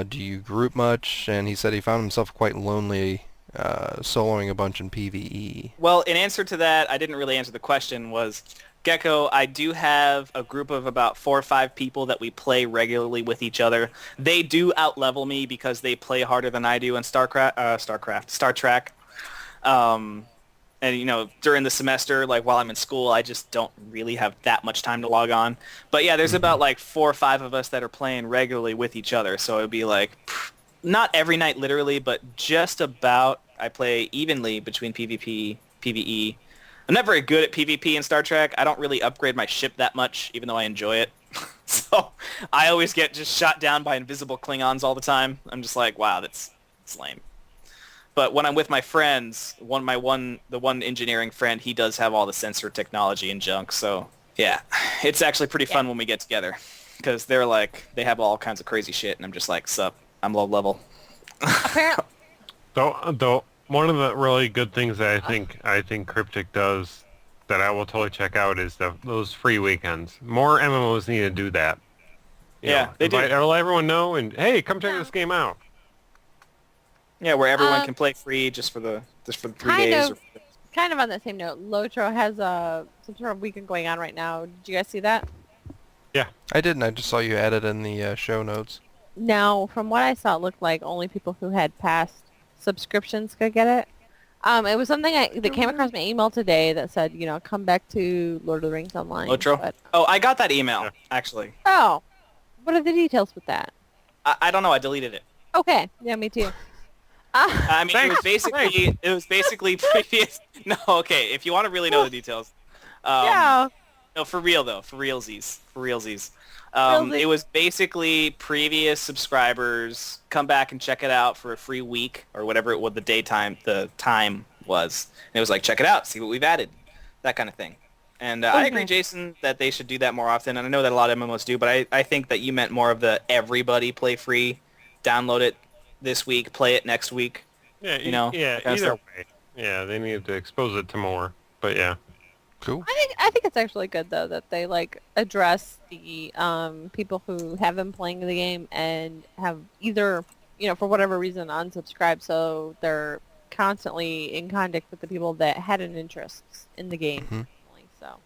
Do you group much? And he said he found himself quite lonely soloing a bunch in PvE. Well, in answer to that, I didn't really answer the question, was Gecko, I do have a group of about 4 or 5 people that we play regularly with each other. They do out-level me because they play harder than I do in Star Trek. And, you know, during the semester, like while I'm in school, I just don't really have that much time to log on. But yeah, there's about like 4 or 5 of us that are playing regularly with each other. So it would be like, not every night literally, but just about. I play evenly between PvP, PvE. I'm not very good at PvP in Star Trek. I don't really upgrade my ship that much, even though I enjoy it. So I always get just shot down by invisible Klingons all the time. I'm just like, wow, that's lame. But when I'm with my friends, the one engineering friend, he does have all the sensor technology and junk. So yeah, it's actually pretty fun when we get together, because they're like, they have all kinds of crazy shit, and I'm just like, sup, I'm low level. Apparently. Though one of the really good things that I think Cryptic does that I will totally check out is those free weekends. More MMOs need to do that. They do. Let everyone know, and hey, come check this game out. Yeah, where everyone can play free just for the 3 days. Kind of on the same note, Lotro has some sort of weekend going on right now. Did you guys see that? Yeah. I didn't. I just saw you add it in the show notes. Now, from what I saw, it looked like only people who had past subscriptions could get it. It was something that came across my email today that said, you know, come back to Lord of the Rings Online. Lotro? But, Oh, I got that email, actually. oh, what are the details with that? I don't know. I deleted it. Okay. Yeah, me too. I mean, it was basically previous. No, okay. If you want to really know the details, Yeah. no, for real though, for realsies. Realsies. It was basically previous subscribers come back and check it out for a free week or whatever the time was. And it was like, check it out, see what we've added, that kind of thing. And I agree, Jason, that they should do that more often. And I know that a lot of MMOs do, but I think that you meant more of the everybody play free, download it this week, play it next week. Yeah, you know. Yeah, either way. Yeah, they need to expose it to more. But yeah. Cool. I think it's actually good though that they like address the people who have been playing the game and have either, you know, for whatever reason unsubscribed, so they're constantly in contact with the people that had an interest in the game. Mhm. So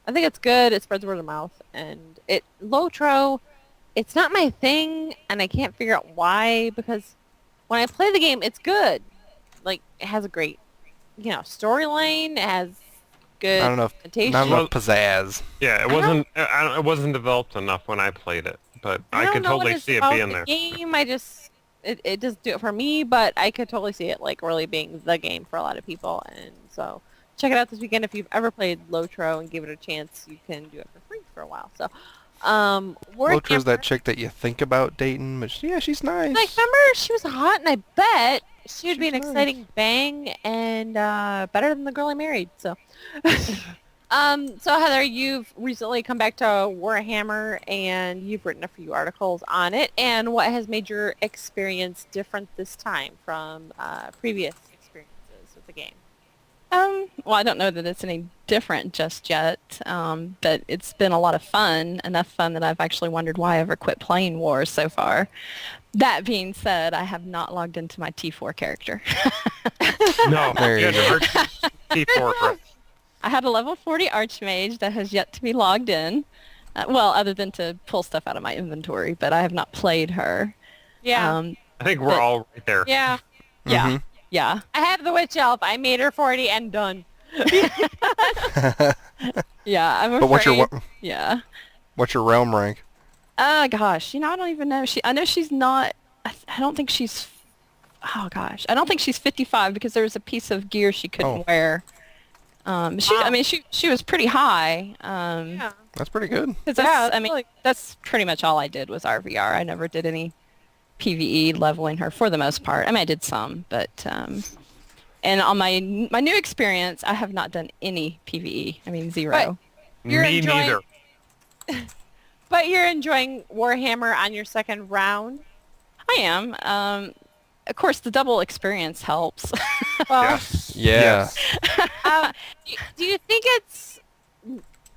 I think it's good. It spreads word of mouth, and Lotro, it's not my thing, and I can't figure out why, because when I play the game, it's good. Like, it has a great, you know, storyline. It has good Not enough pizzazz. Yeah, it wasn't developed enough when I played it, but I could totally see it being there. Game, it doesn't do it for me, but I could totally see it like really being the game for a lot of people, and so check it out this weekend. If you've ever played Lotro and gave it a chance, you can do it for free for a while. So, Lotra's that chick that you think about dating, but yeah, she's nice. Like, remember, she was hot, and I bet she would be an exciting bang and better than the girl I married. So, so Heather, you've recently come back to Warhammer, and you've written a few articles on it. And what has made your experience different this time from previous experiences with the game? Well, I don't know that it's any different just yet, but it's been a lot of fun, enough fun that I've actually wondered why I ever quit playing Wars so far. That being said, I have not logged into my T4 character. No, There you go. T4. I had a level 40 Archmage that has yet to be logged in, well, other than to pull stuff out of my inventory, but I have not played her. Yeah. I think we're all right there. Yeah. Yeah. Yeah. I have the Witch Elf. I made her 40 and done. Yeah, I'm afraid. But Yeah. what's your realm rank? Gosh, you know, I don't even know. I know she's not. I don't think she's. Oh gosh, I don't think she's 55 because there was a piece of gear she couldn't wear. I mean, she was pretty high. Yeah. That's pretty good. That's pretty much all I did was RVR. I never did any PvE leveling her for the most part. I mean, I did some, but and on my new experience, I have not done any PvE. I mean, zero. Me neither. But you're enjoying Warhammer on your second round? I am. Of course, the double experience helps. Well, Yeah. do you think it's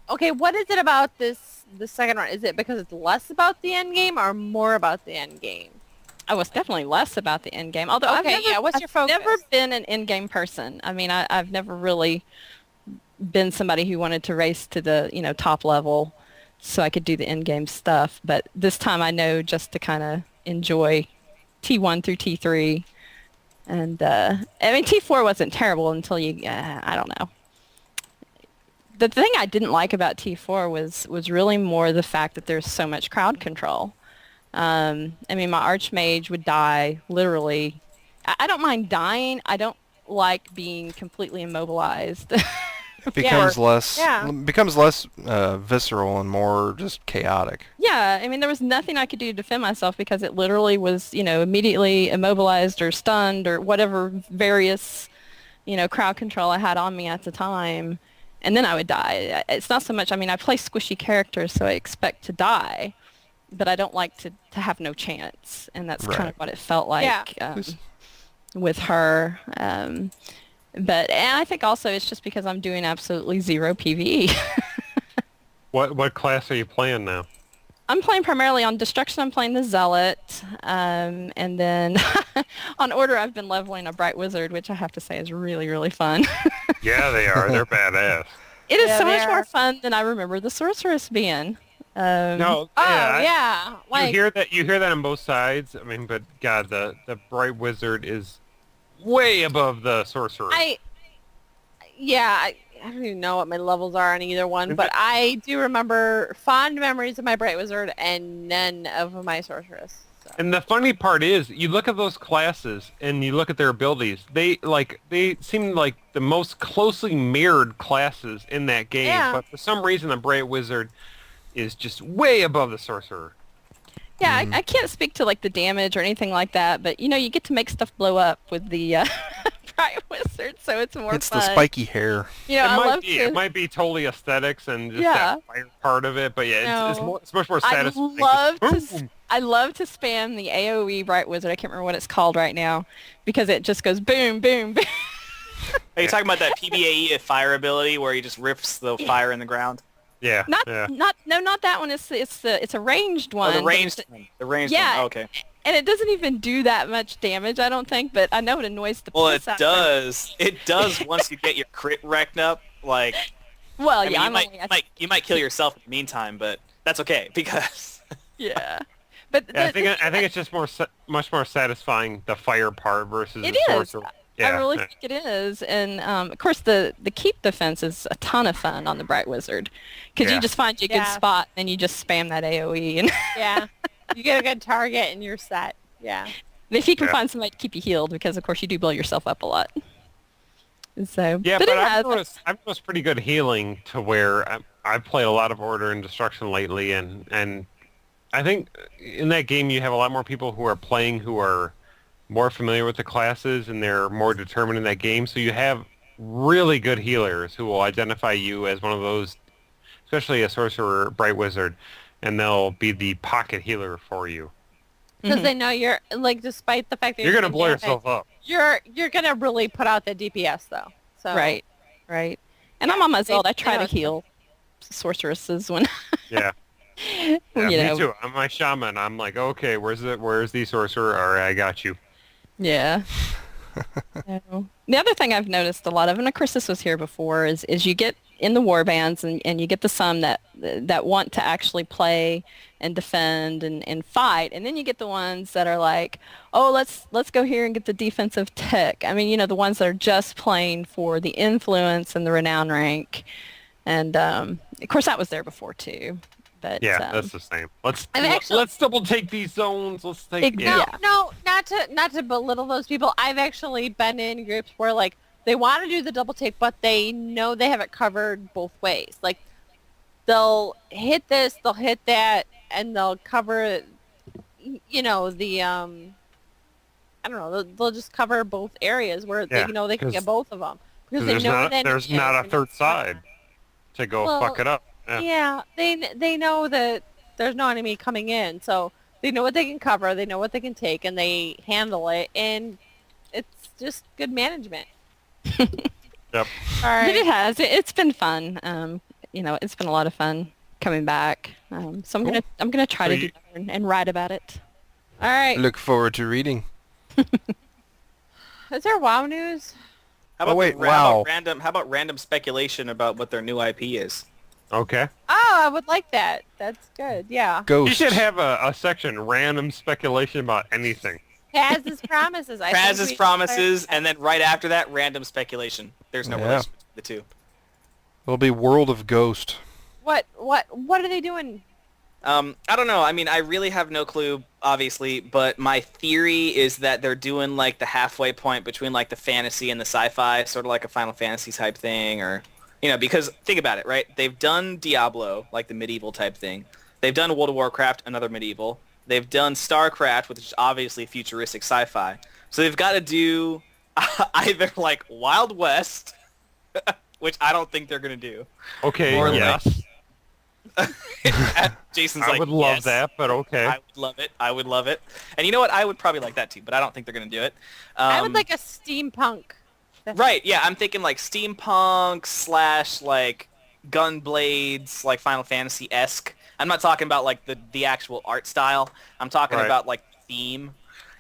okay? What is it about the second run? Is it because it's less about the end game or more about the end game? I was definitely less about the end game. Although Okay, what's your focus? I've never been an end game person. I mean, I've never really been somebody who wanted to race to the top level so I could do the end game stuff. But this time I know just to kind of enjoy T1 through T3. And I mean, T4 wasn't terrible until I don't know. The thing I didn't like about T4 was really more the fact that there's so much crowd control. I mean, my archmage would die literally. I don't mind dying. I don't like being completely immobilized. It becomes Yeah. less visceral and more just chaotic. Yeah, I mean, there was nothing I could do to defend myself because it literally was, immediately immobilized or stunned or whatever various, crowd control I had on me at the time. And then I would die. It's not so much, I mean, I play squishy characters, so I expect to die, but I don't like to have no chance. And that's kind of what it felt like with her. But and I think also it's just because I'm doing absolutely zero PvE. What class are you playing now? I'm playing primarily on Destruction. I'm playing the Zealot, and then on Order I've been leveling a Bright Wizard, which I have to say is really, really fun. Yeah, they are. They're badass. It is so much more fun than I remember the Sorceress being. No, yeah. Like, you hear that on both sides. I mean, but God, the Bright Wizard is way above the Sorcerer. I don't even know what my levels are on either one, but I do remember fond memories of my Bright Wizard and none of my Sorceress. So. And the funny part is, you look at those classes and you look at their abilities. They seem like the most closely mirrored classes in that game. Yeah. But for some reason, the Bright Wizard is just way above the Sorcerer. Yeah, I can't speak to like the damage or anything like that, but you get to make stuff blow up with the Bright Wizard, so it's more It's fun. the spiky hair. It might be totally aesthetics and just that fire part of it, but it's much more satisfying. I love to spam the AoE Bright Wizard. I can't remember what it's called right now because it just goes boom, boom, boom. Are you talking about that PBAE fire ability where he just rips the fire in the ground? Yeah. Not that one. It's a ranged one. Oh, the ranged one. The ranged one. Oh, okay. And it doesn't even do that much damage, I don't think, but I know it annoys the piss out of me. Does. It does once you get your crit wrecked up. Like, well, you might kill yourself in the meantime, but that's okay because. Yeah. But I think it's just much more satisfying the fire part versus the sorcerer. Yeah, I really think it is, and of course the keep defense is a ton of fun on the Bright Wizard, because you just find you a good spot and you just spam that AOE and you get a good target and you're set. Yeah. And if you can find somebody to keep you healed, because of course you do blow yourself up a lot. So but I've noticed pretty good healing to where I've played a lot of Order and Destruction lately, and I think in that game you have a lot more people who are playing who are more familiar with the classes and they're more determined in that game. So you have really good healers who will identify you as one of those, especially a sorcerer, Bright Wizard, and they'll be the pocket healer for you. Because they know you're, like, despite the fact that you're going to blow yourself up. You're going to really put out the DPS, though. So. Right. And I'm on my Zelda. I try to heal sorceresses when... Yeah. Me too. I'm my shaman. I'm like, okay, where's the sorcerer? All right, I got you. Yeah. The other thing I've noticed a lot of, and of course this was here before, is you get in the war bands and you get the some that want to actually play and defend and fight, and then you get the ones that are like, oh, let's go here and get the defensive tech. I mean, the ones that are just playing for the influence and the renown rank, and of course that was there before too. But, that's the same. Let's double take these zones. Let's take No, not to belittle those people. I've actually been in groups where like they want to do the double take, but they know they have it covered both ways. Like they'll hit this, they'll hit that, and they'll cover, the I don't know. They'll just cover both areas where they can get both of them because they know there's not a third side to go fuck it up. Yeah, they know that there's no enemy coming in, so They know what they can cover, they know what they can take, and they handle it, and it's just good management. Yep. All right. But it has. It's been fun. It's been a lot of fun coming back. So I'm gonna try to do better and write about it. All right. Look forward to reading. Is there WoW news? How about wow. How about random speculation about what their new IP is? Okay. Oh, I would like that. That's good. Yeah. Ghost. You should have a section, random speculation about anything. Praz's promises. Praz's promises, and then right after that, random speculation. There's no relation between the two. It'll be World of Ghost. What are they doing? I don't know. I mean, I really have no clue, obviously, but my theory is that they're doing like the halfway point between like the fantasy and the sci-fi, sort of like a Final Fantasy type thing, or because think about it, right? They've done Diablo, like the medieval type thing. They've done World of Warcraft, another medieval. They've done StarCraft, which is obviously futuristic sci-fi. So they've got to do either like Wild West, which I don't think they're gonna do. Okay. Or yes. Jason's I like, would love yes, that, but okay. I would love it. I would love it. And you know what? I would probably like that too, but I don't think they're going to do it. I would like a steampunk. Right, yeah. I'm thinking like steampunk / like Gunblades, like Final Fantasy-esque. I'm not talking about like the actual art style. I'm talking about like theme.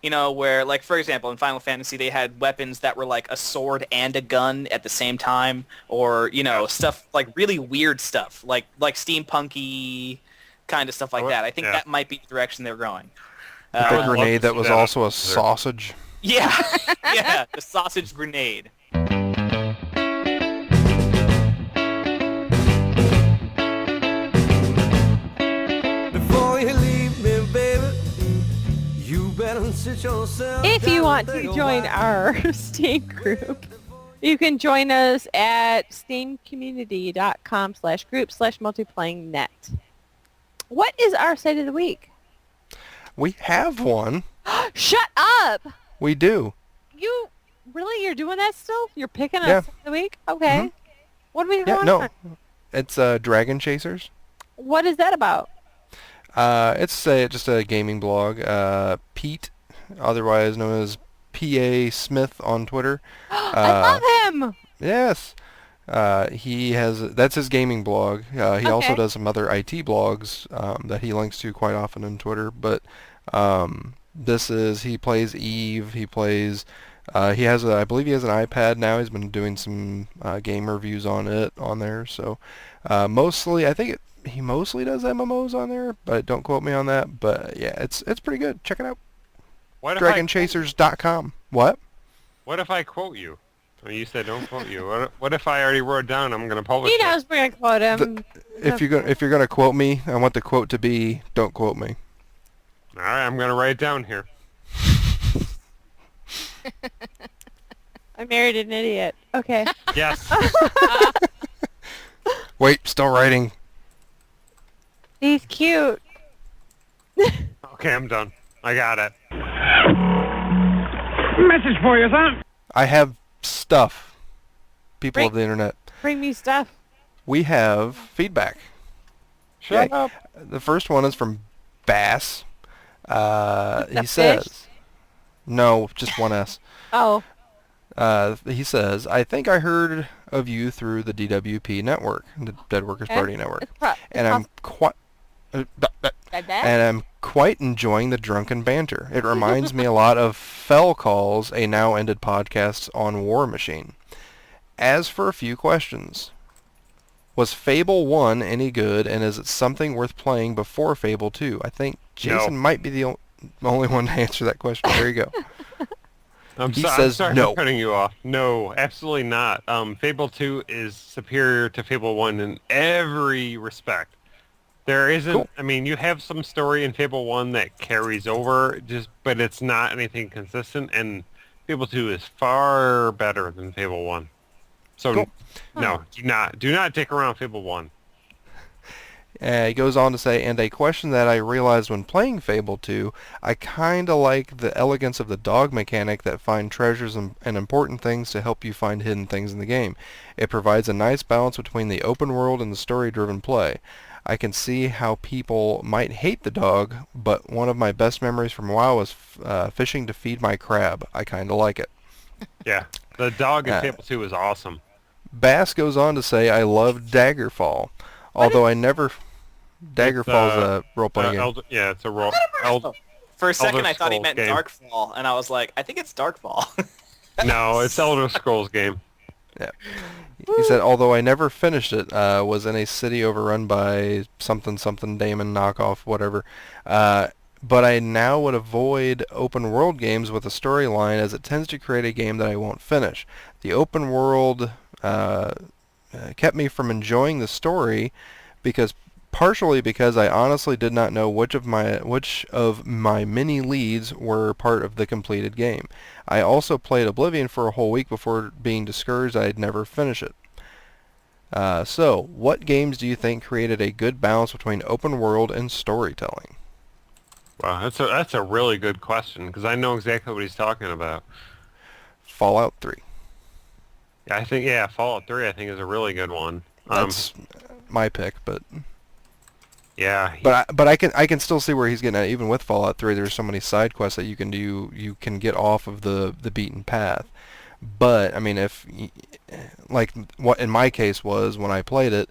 Where, like, for example, in Final Fantasy, they had weapons that were, like, a sword and a gun at the same time, or, stuff, like, really weird stuff, like steampunky kind of stuff like that. I think that might be the direction they're going. The grenade that was also a sausage. Yeah, yeah, the sausage grenade. Before you leave me, baby, you better sit yourself If you down want and to think join about our Steam group, you can join us at steamcommunity.com/group/multiplayingnet. What is our site of the week? We have one. Shut up! We do. You're doing that still? You're picking Yeah. us the week? Okay. What are we Yeah, going no. on? It's Dragon Chasers. What is that about? It's just a gaming blog. Pete, otherwise known as P.A. Smith on Twitter. I love him! Yes. That's his gaming blog. He also does some other IT blogs that he links to quite often on Twitter. But he plays Eve. He plays. I believe he has an iPad now. He's been doing some game reviews on there. So mostly, he mostly does MMOs on there, but don't quote me on that. But yeah, it's pretty good. Check it out. DragonChasers.com. What? What if I quote you? Well, you said don't quote you. What if I already wrote down I'm going to publish He it? knows we're going to quote him. If you're gonna quote me, I want the quote to be, "Don't quote me." All right, I'm going to write it down here. I married an idiot. Okay. Yes. Wait, still writing. He's cute. Okay, I'm done. I got it. Message for you, son. I have stuff. People of the internet. Bring me stuff. We have feedback. Shut up. The first one is from Bass. He says, fish? no, just one S. Oh. He says, I think I heard of you through the DWP network, the Dead Workers Party network, and I'm quite enjoying the drunken banter. It reminds me a lot of Fell Calls, a now ended podcast on War Machine. As for a few questions, was Fable 1 any good, and is it something worth playing before Fable 2? I think Jason might be the only one to answer that question. There you go. I'm He sorry says no. for cutting you off. No, absolutely not. Fable 2 is superior to Fable 1 in every respect. There isn't, Cool. I mean, you have some story in Fable 1 that carries over, but it's not anything consistent, and Fable 2 is far better than Fable 1. So, Cool. no, do not dick around Fable 1. He goes on to say, and a question that I realized when playing Fable 2, I kinda like the elegance of the dog mechanic that find treasures and important things to help you find hidden things in the game. It provides a nice balance between the open world and the story-driven play. I can see how people might hate the dog, but one of my best memories from WoW was fishing to feed my crab. I kind of like it. Yeah, the dog in Fable 2 is awesome. Bass goes on to say, I love Daggerfall, although I never... Daggerfall's a role-playing game. Yeah, it's a role... For a second, Elder I thought he Scrolls meant game. Darkfall, and I was like, I think it's Darkfall. No, it's Elder Scrolls game. Yeah. He said, although I never finished it, was in a city overrun by something Damon knockoff, whatever. But I now would avoid open world games with a storyline, as it tends to create a game that I won't finish. The open world kept me from enjoying the story partially because I honestly did not know which of my mini leads were part of the completed game. I also played Oblivion for a whole week before being discouraged I'd never finish it. So, what games do you think created a good balance between open world and storytelling? Wow, that's a really good question, because I know exactly what he's talking about. Fallout 3. Yeah, Fallout 3 I think is a really good one. That's my pick, but... Yeah. But I can still see where he's getting at. Even with Fallout 3, there's so many side quests that you can do. You can get off of the beaten path. But I mean, what in my case was when I played it,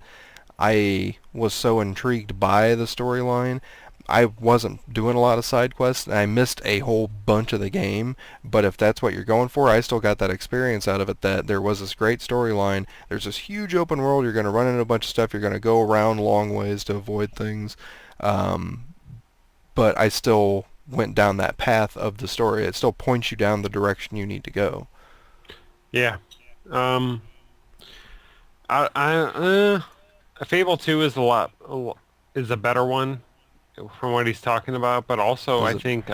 I was so intrigued by the storyline. I wasn't doing a lot of side quests, and I missed a whole bunch of the game. But if that's what you're going for, I still got that experience out of it, that there was this great storyline. There's this huge open world. You're going to run into a bunch of stuff. You're going to go around long ways to avoid things. But I still went down that path of the story. It still points you down the direction you need to go. Yeah. Fable 2 is a better one from what he's talking about, but also I think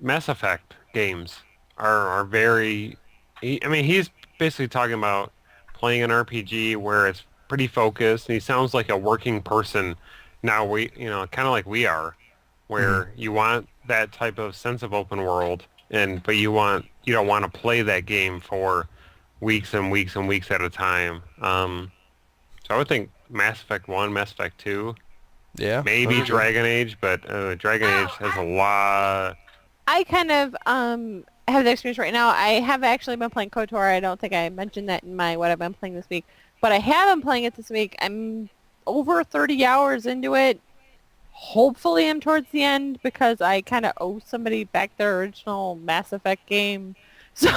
Mass Effect games are very... he's basically talking about playing an RPG where it's pretty focused, and he sounds like a working person now, kind of like we are, where you want that type of sense of open world, but you don't want to play that game for weeks and weeks and weeks at a time. So I would think Mass Effect 1, Mass Effect 2, maybe Dragon Age, but Dragon Age has a lot. I kind of have the experience right now. I have actually been playing KOTOR. I don't think I mentioned that in what I've been playing this week, but I have been playing it this week. I'm over 30 hours into it. Hopefully I'm towards the end, because I kind of owe somebody back their original Mass Effect game, so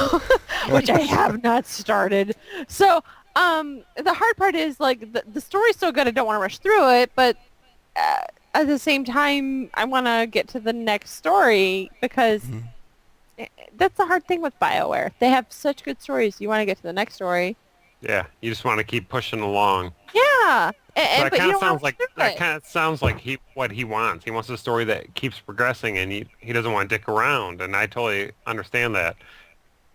which I have not started. So the hard part is, like, the story's so good I don't want to rush through it, but at the same time I want to get to the next story, because that's the hard thing with BioWare. They have such good stories. You want to get to the next story. Yeah, you just want to keep pushing along. Yeah. That But kind you of don't sounds like what he wants. He wants a story that keeps progressing, and he doesn't want to dick around. And I totally understand that.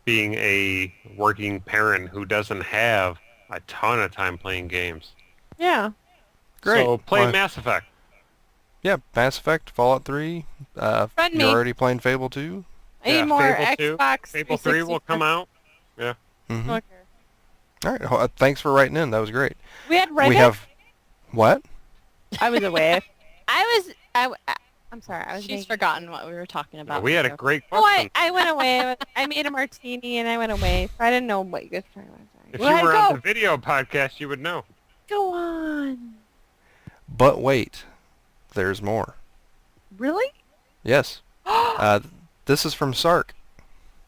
Being a working parent who doesn't have a ton of time playing games. Yeah. Great. So play Mass Effect. Yeah, Mass Effect, Fallout 3. You're already playing Fable 2. I need more Fable 2. Xbox. Fable 3 will come out. Yeah. Mm-hmm. Okay. All right. Thanks for writing in. That was great. We had Reddit. We have what? I was away. I'm sorry. She's forgotten what we were talking about. We had a great Oh, question. I went away. I made a martini and I went away. So I didn't know what you guys were talking about. If Sorry. you were on the video podcast, you would know. Go on. But wait, there's more. Really? Yes. This is from Sark.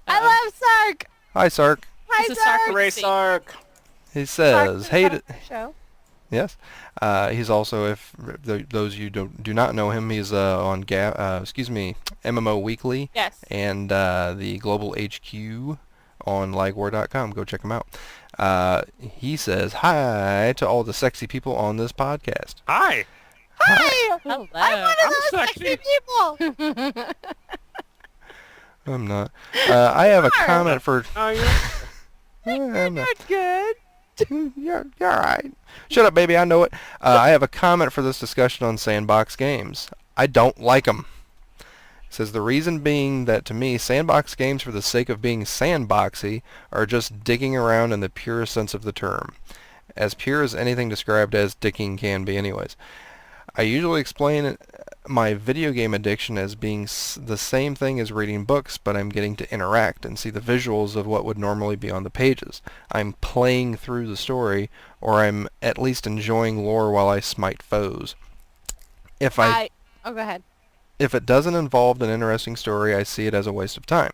I love Sark. Hi, Sark. Hi, Sark. Hooray, Sark. He says, "Hey." Show. Yes. He's also, if those of you do not know him, he's on MMO Weekly. Yes. And the Global HQ on ligewar.com. Go check him out. He says, hi to all the sexy people on this podcast. Hi. Hi. Hello. I'm one of those sexy people. I'm not. I have a comment for... Oh, yeah. I'm not. Not good. You're all right. Shut up, baby. I know it. I have a comment for this discussion on sandbox games. I don't like them. It says the reason being that to me, sandbox games for the sake of being sandboxy are just digging around in the purest sense of the term. as pure as anything described as dicking can be anyways. I usually explain my video game addiction as being the same thing as reading books, but I'm getting to interact and see the visuals of what would normally be on the pages. I'm playing through the story, or I'm at least enjoying lore while I smite foes. Oh, go ahead. If it doesn't involve an interesting story, I see it as a waste of time.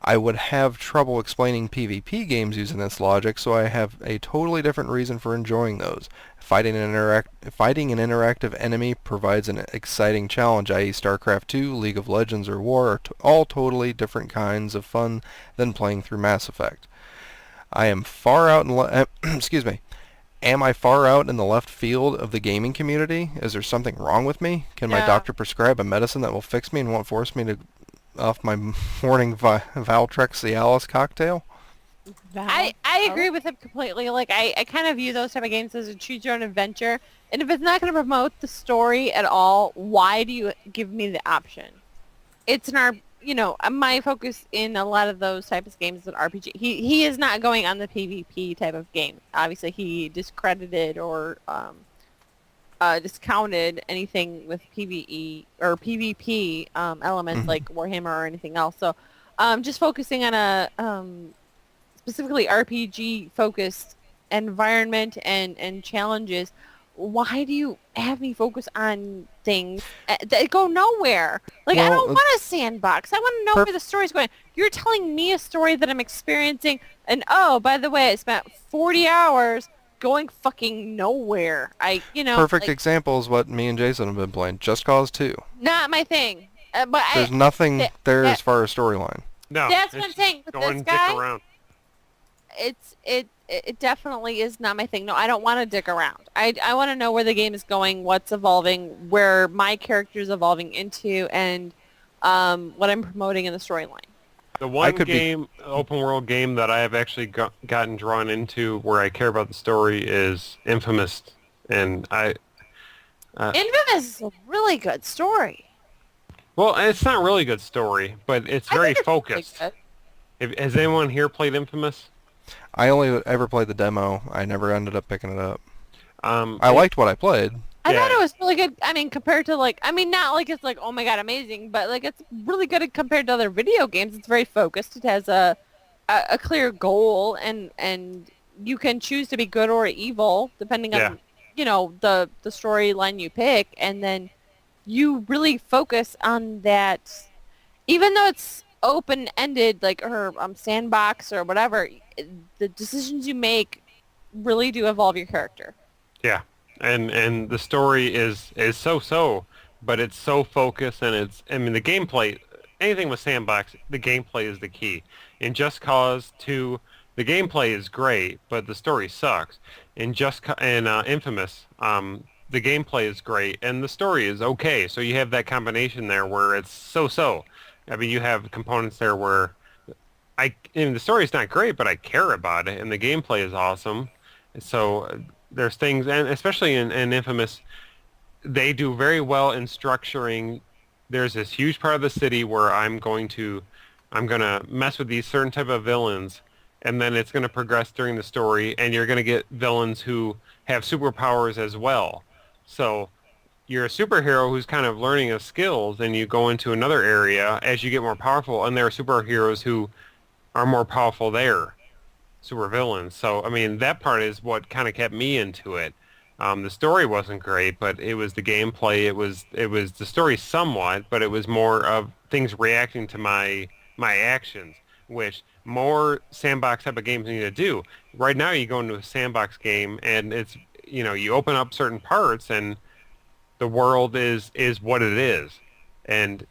I would have trouble explaining PvP games using this logic, so I have a totally different reason for enjoying those. Fighting an interactive enemy provides an exciting challenge, i.e. StarCraft 2, League of Legends, or War are all totally different kinds of fun than playing through Mass Effect. I am far out in excuse me. Am I far out in the left field of the gaming community? Is there something wrong with me? Can my doctor prescribe a medicine that will fix me and won't force me to off my morning Valtrex Cialis cocktail? I agree with him completely. Like, I kind of view those type of games as a choose your own adventure. And if it's not going to promote the story at all, why do you give me the option? It's my focus in a lot of those types of games is an RPG. He is not going on the PvP type of game. Obviously, he discredited or discounted anything with PvE or PvP elements like Warhammer or anything else. So just focusing on a specifically RPG focused environment and challenges. Why do you have me focus on things that go nowhere? Like, I don't want a sandbox. I want to know where the story's going. You're telling me a story that I'm experiencing, and oh, by the way, I spent 40 hours going fucking nowhere. Perfect example is what me and Jason have been playing. Just Cause 2. Not my thing. But there's nothing there as far as storyline. No, that's what I'm saying. With going this guy, dick around. It definitely is not my thing. No, I don't want to dick around. I want to know where the game is going, what's evolving, where my character is evolving into, and what I'm promoting in the storyline. The one open world game that I have actually gotten drawn into where I care about the story is Infamous, and Infamous is a really good story. Well, it's not really good story, but it's very focused. Has anyone here played Infamous? I only ever played the demo. I never ended up picking it up. I liked what I played. I thought it was really good. I mean, compared to not like it's like, oh my god, amazing, but like it's really good compared to other video games. It's very focused. It has a clear goal, and you can choose to be good or evil depending on the storyline you pick, and then you really focus on that. Even though it's open-ended, like her sandbox or whatever, the decisions you make really do evolve your character. Yeah. And the story is so, but it's so focused, and the gameplay, anything with sandbox, the gameplay is the key. In Just Cause 2, the gameplay is great, but the story sucks. In Infamous, the gameplay is great, and the story is okay. So you have that combination there where it's so. I mean, you have components there where the story is not great, but I care about it, and the gameplay is awesome. So there's things, and especially in Infamous, they do very well in structuring. There's this huge part of the city where I'm gonna mess with these certain type of villains, and then it's gonna progress during the story, and you're gonna get villains who have superpowers as well. So you're a superhero who's kind of learning his skills, and you go into another area as you get more powerful, and there are superheroes who are more powerful there. Super villains. So, I mean, that part is what kind of kept me into it. The story wasn't great, but it was the gameplay. It was the story somewhat, but it was more of things reacting to my actions, which more sandbox type of games need to do. Right now, you go into a sandbox game, and it's, you open up certain parts, and the world is what it is. And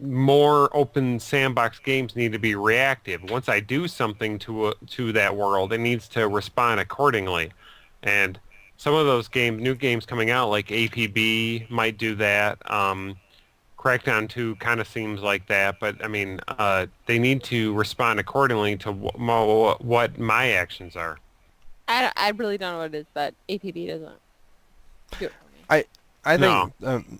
more open sandbox games need to be reactive. Once I do something to that world, it needs to respond accordingly. And some of those new games coming out, like APB might do that. Crackdown 2 kind of seems like that, but I mean, they need to respond accordingly to what my actions are. I really don't know what it is, but APB doesn't do it for me. I think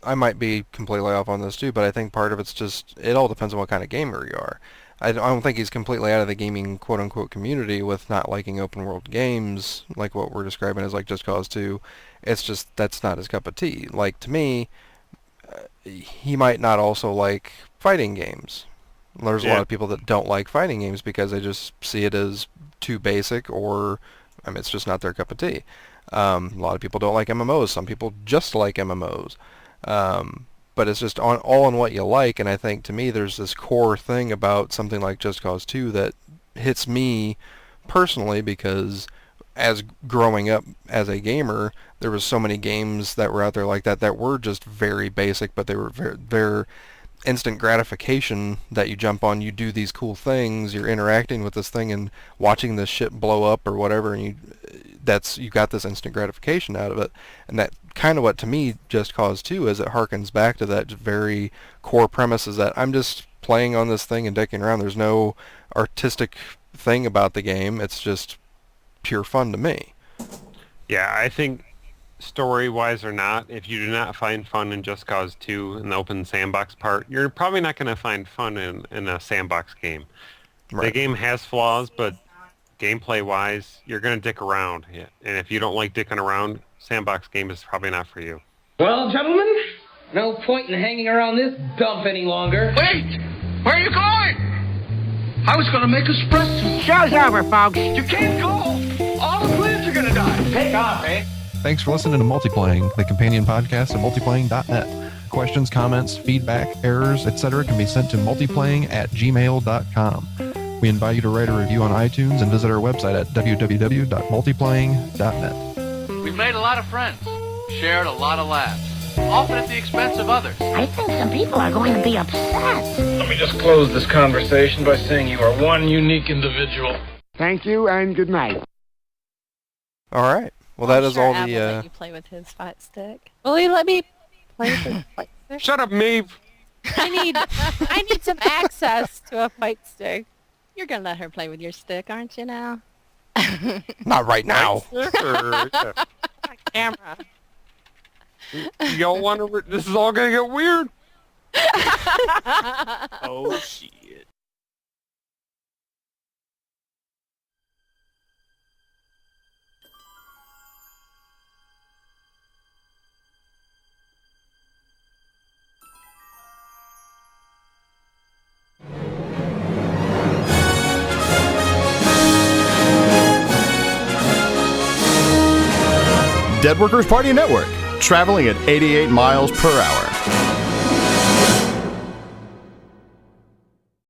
I might be completely off on this too, but I think part of it's just, it all depends on what kind of gamer you are. I don't think he's completely out of the gaming quote-unquote community with not liking open-world games, like what we're describing as like Just Cause 2. It's just that's not his cup of tea. Like, to me, he might not also like fighting games. There's a lot of people that don't like fighting games because they just see it as too basic, or it's just not their cup of tea. A lot of people don't like MMOs. Some people just like MMOs. But it's just all on what you like, and I think to me there's this core thing about something like Just Cause 2 that hits me personally, because as growing up as a gamer, there was so many games that were out there like that were just very basic, but they were very instant gratification that you jump on, you do these cool things, you're interacting with this thing and watching this shit blow up or whatever, and you got this instant gratification out of it. And that kind of what to me Just Cause 2 is. It harkens back to that very core premise, is that I'm just playing on this thing and dicking around. There's no artistic thing about the game. It's just pure fun to me. Yeah, I think story-wise or not, if you do not find fun in Just Cause 2 in the open sandbox part, you're probably not going to find fun in a sandbox game. Right. The game has flaws, but gameplay-wise, you're going to dick around. Yeah. And if you don't like dicking around, sandbox game is probably not for you. Well, gentlemen, no point in hanging around this dump any longer. Wait! Where are you going? I was going to make espresso. Show's over, folks. You can't go! All the plants are going to die. Take off, eh? Thanks for listening to Multiplaying, the companion podcast at multiplaying.net. Questions, comments, feedback, errors, etc. can be sent to multiplaying@gmail.com. We invite you to write a review on iTunes and visit our website at www.multiplaying.net. We've made a lot of friends, shared a lot of laughs, often at the expense of others. I think some people are going to be upset. Let me just close this conversation by saying you are one unique individual. Thank you and good night. All right. Well, that is all Ab the. will let you play with his fight stick. Will you let me play with his fight stick? Shut up, Maeve. I need some access to a fight stick. You're gonna let her play with your stick, aren't you now? Not right now. Camera. You don't want to. This is all gonna get weird. Oh shit. Dead Workers Party Network, traveling at 88 miles per hour.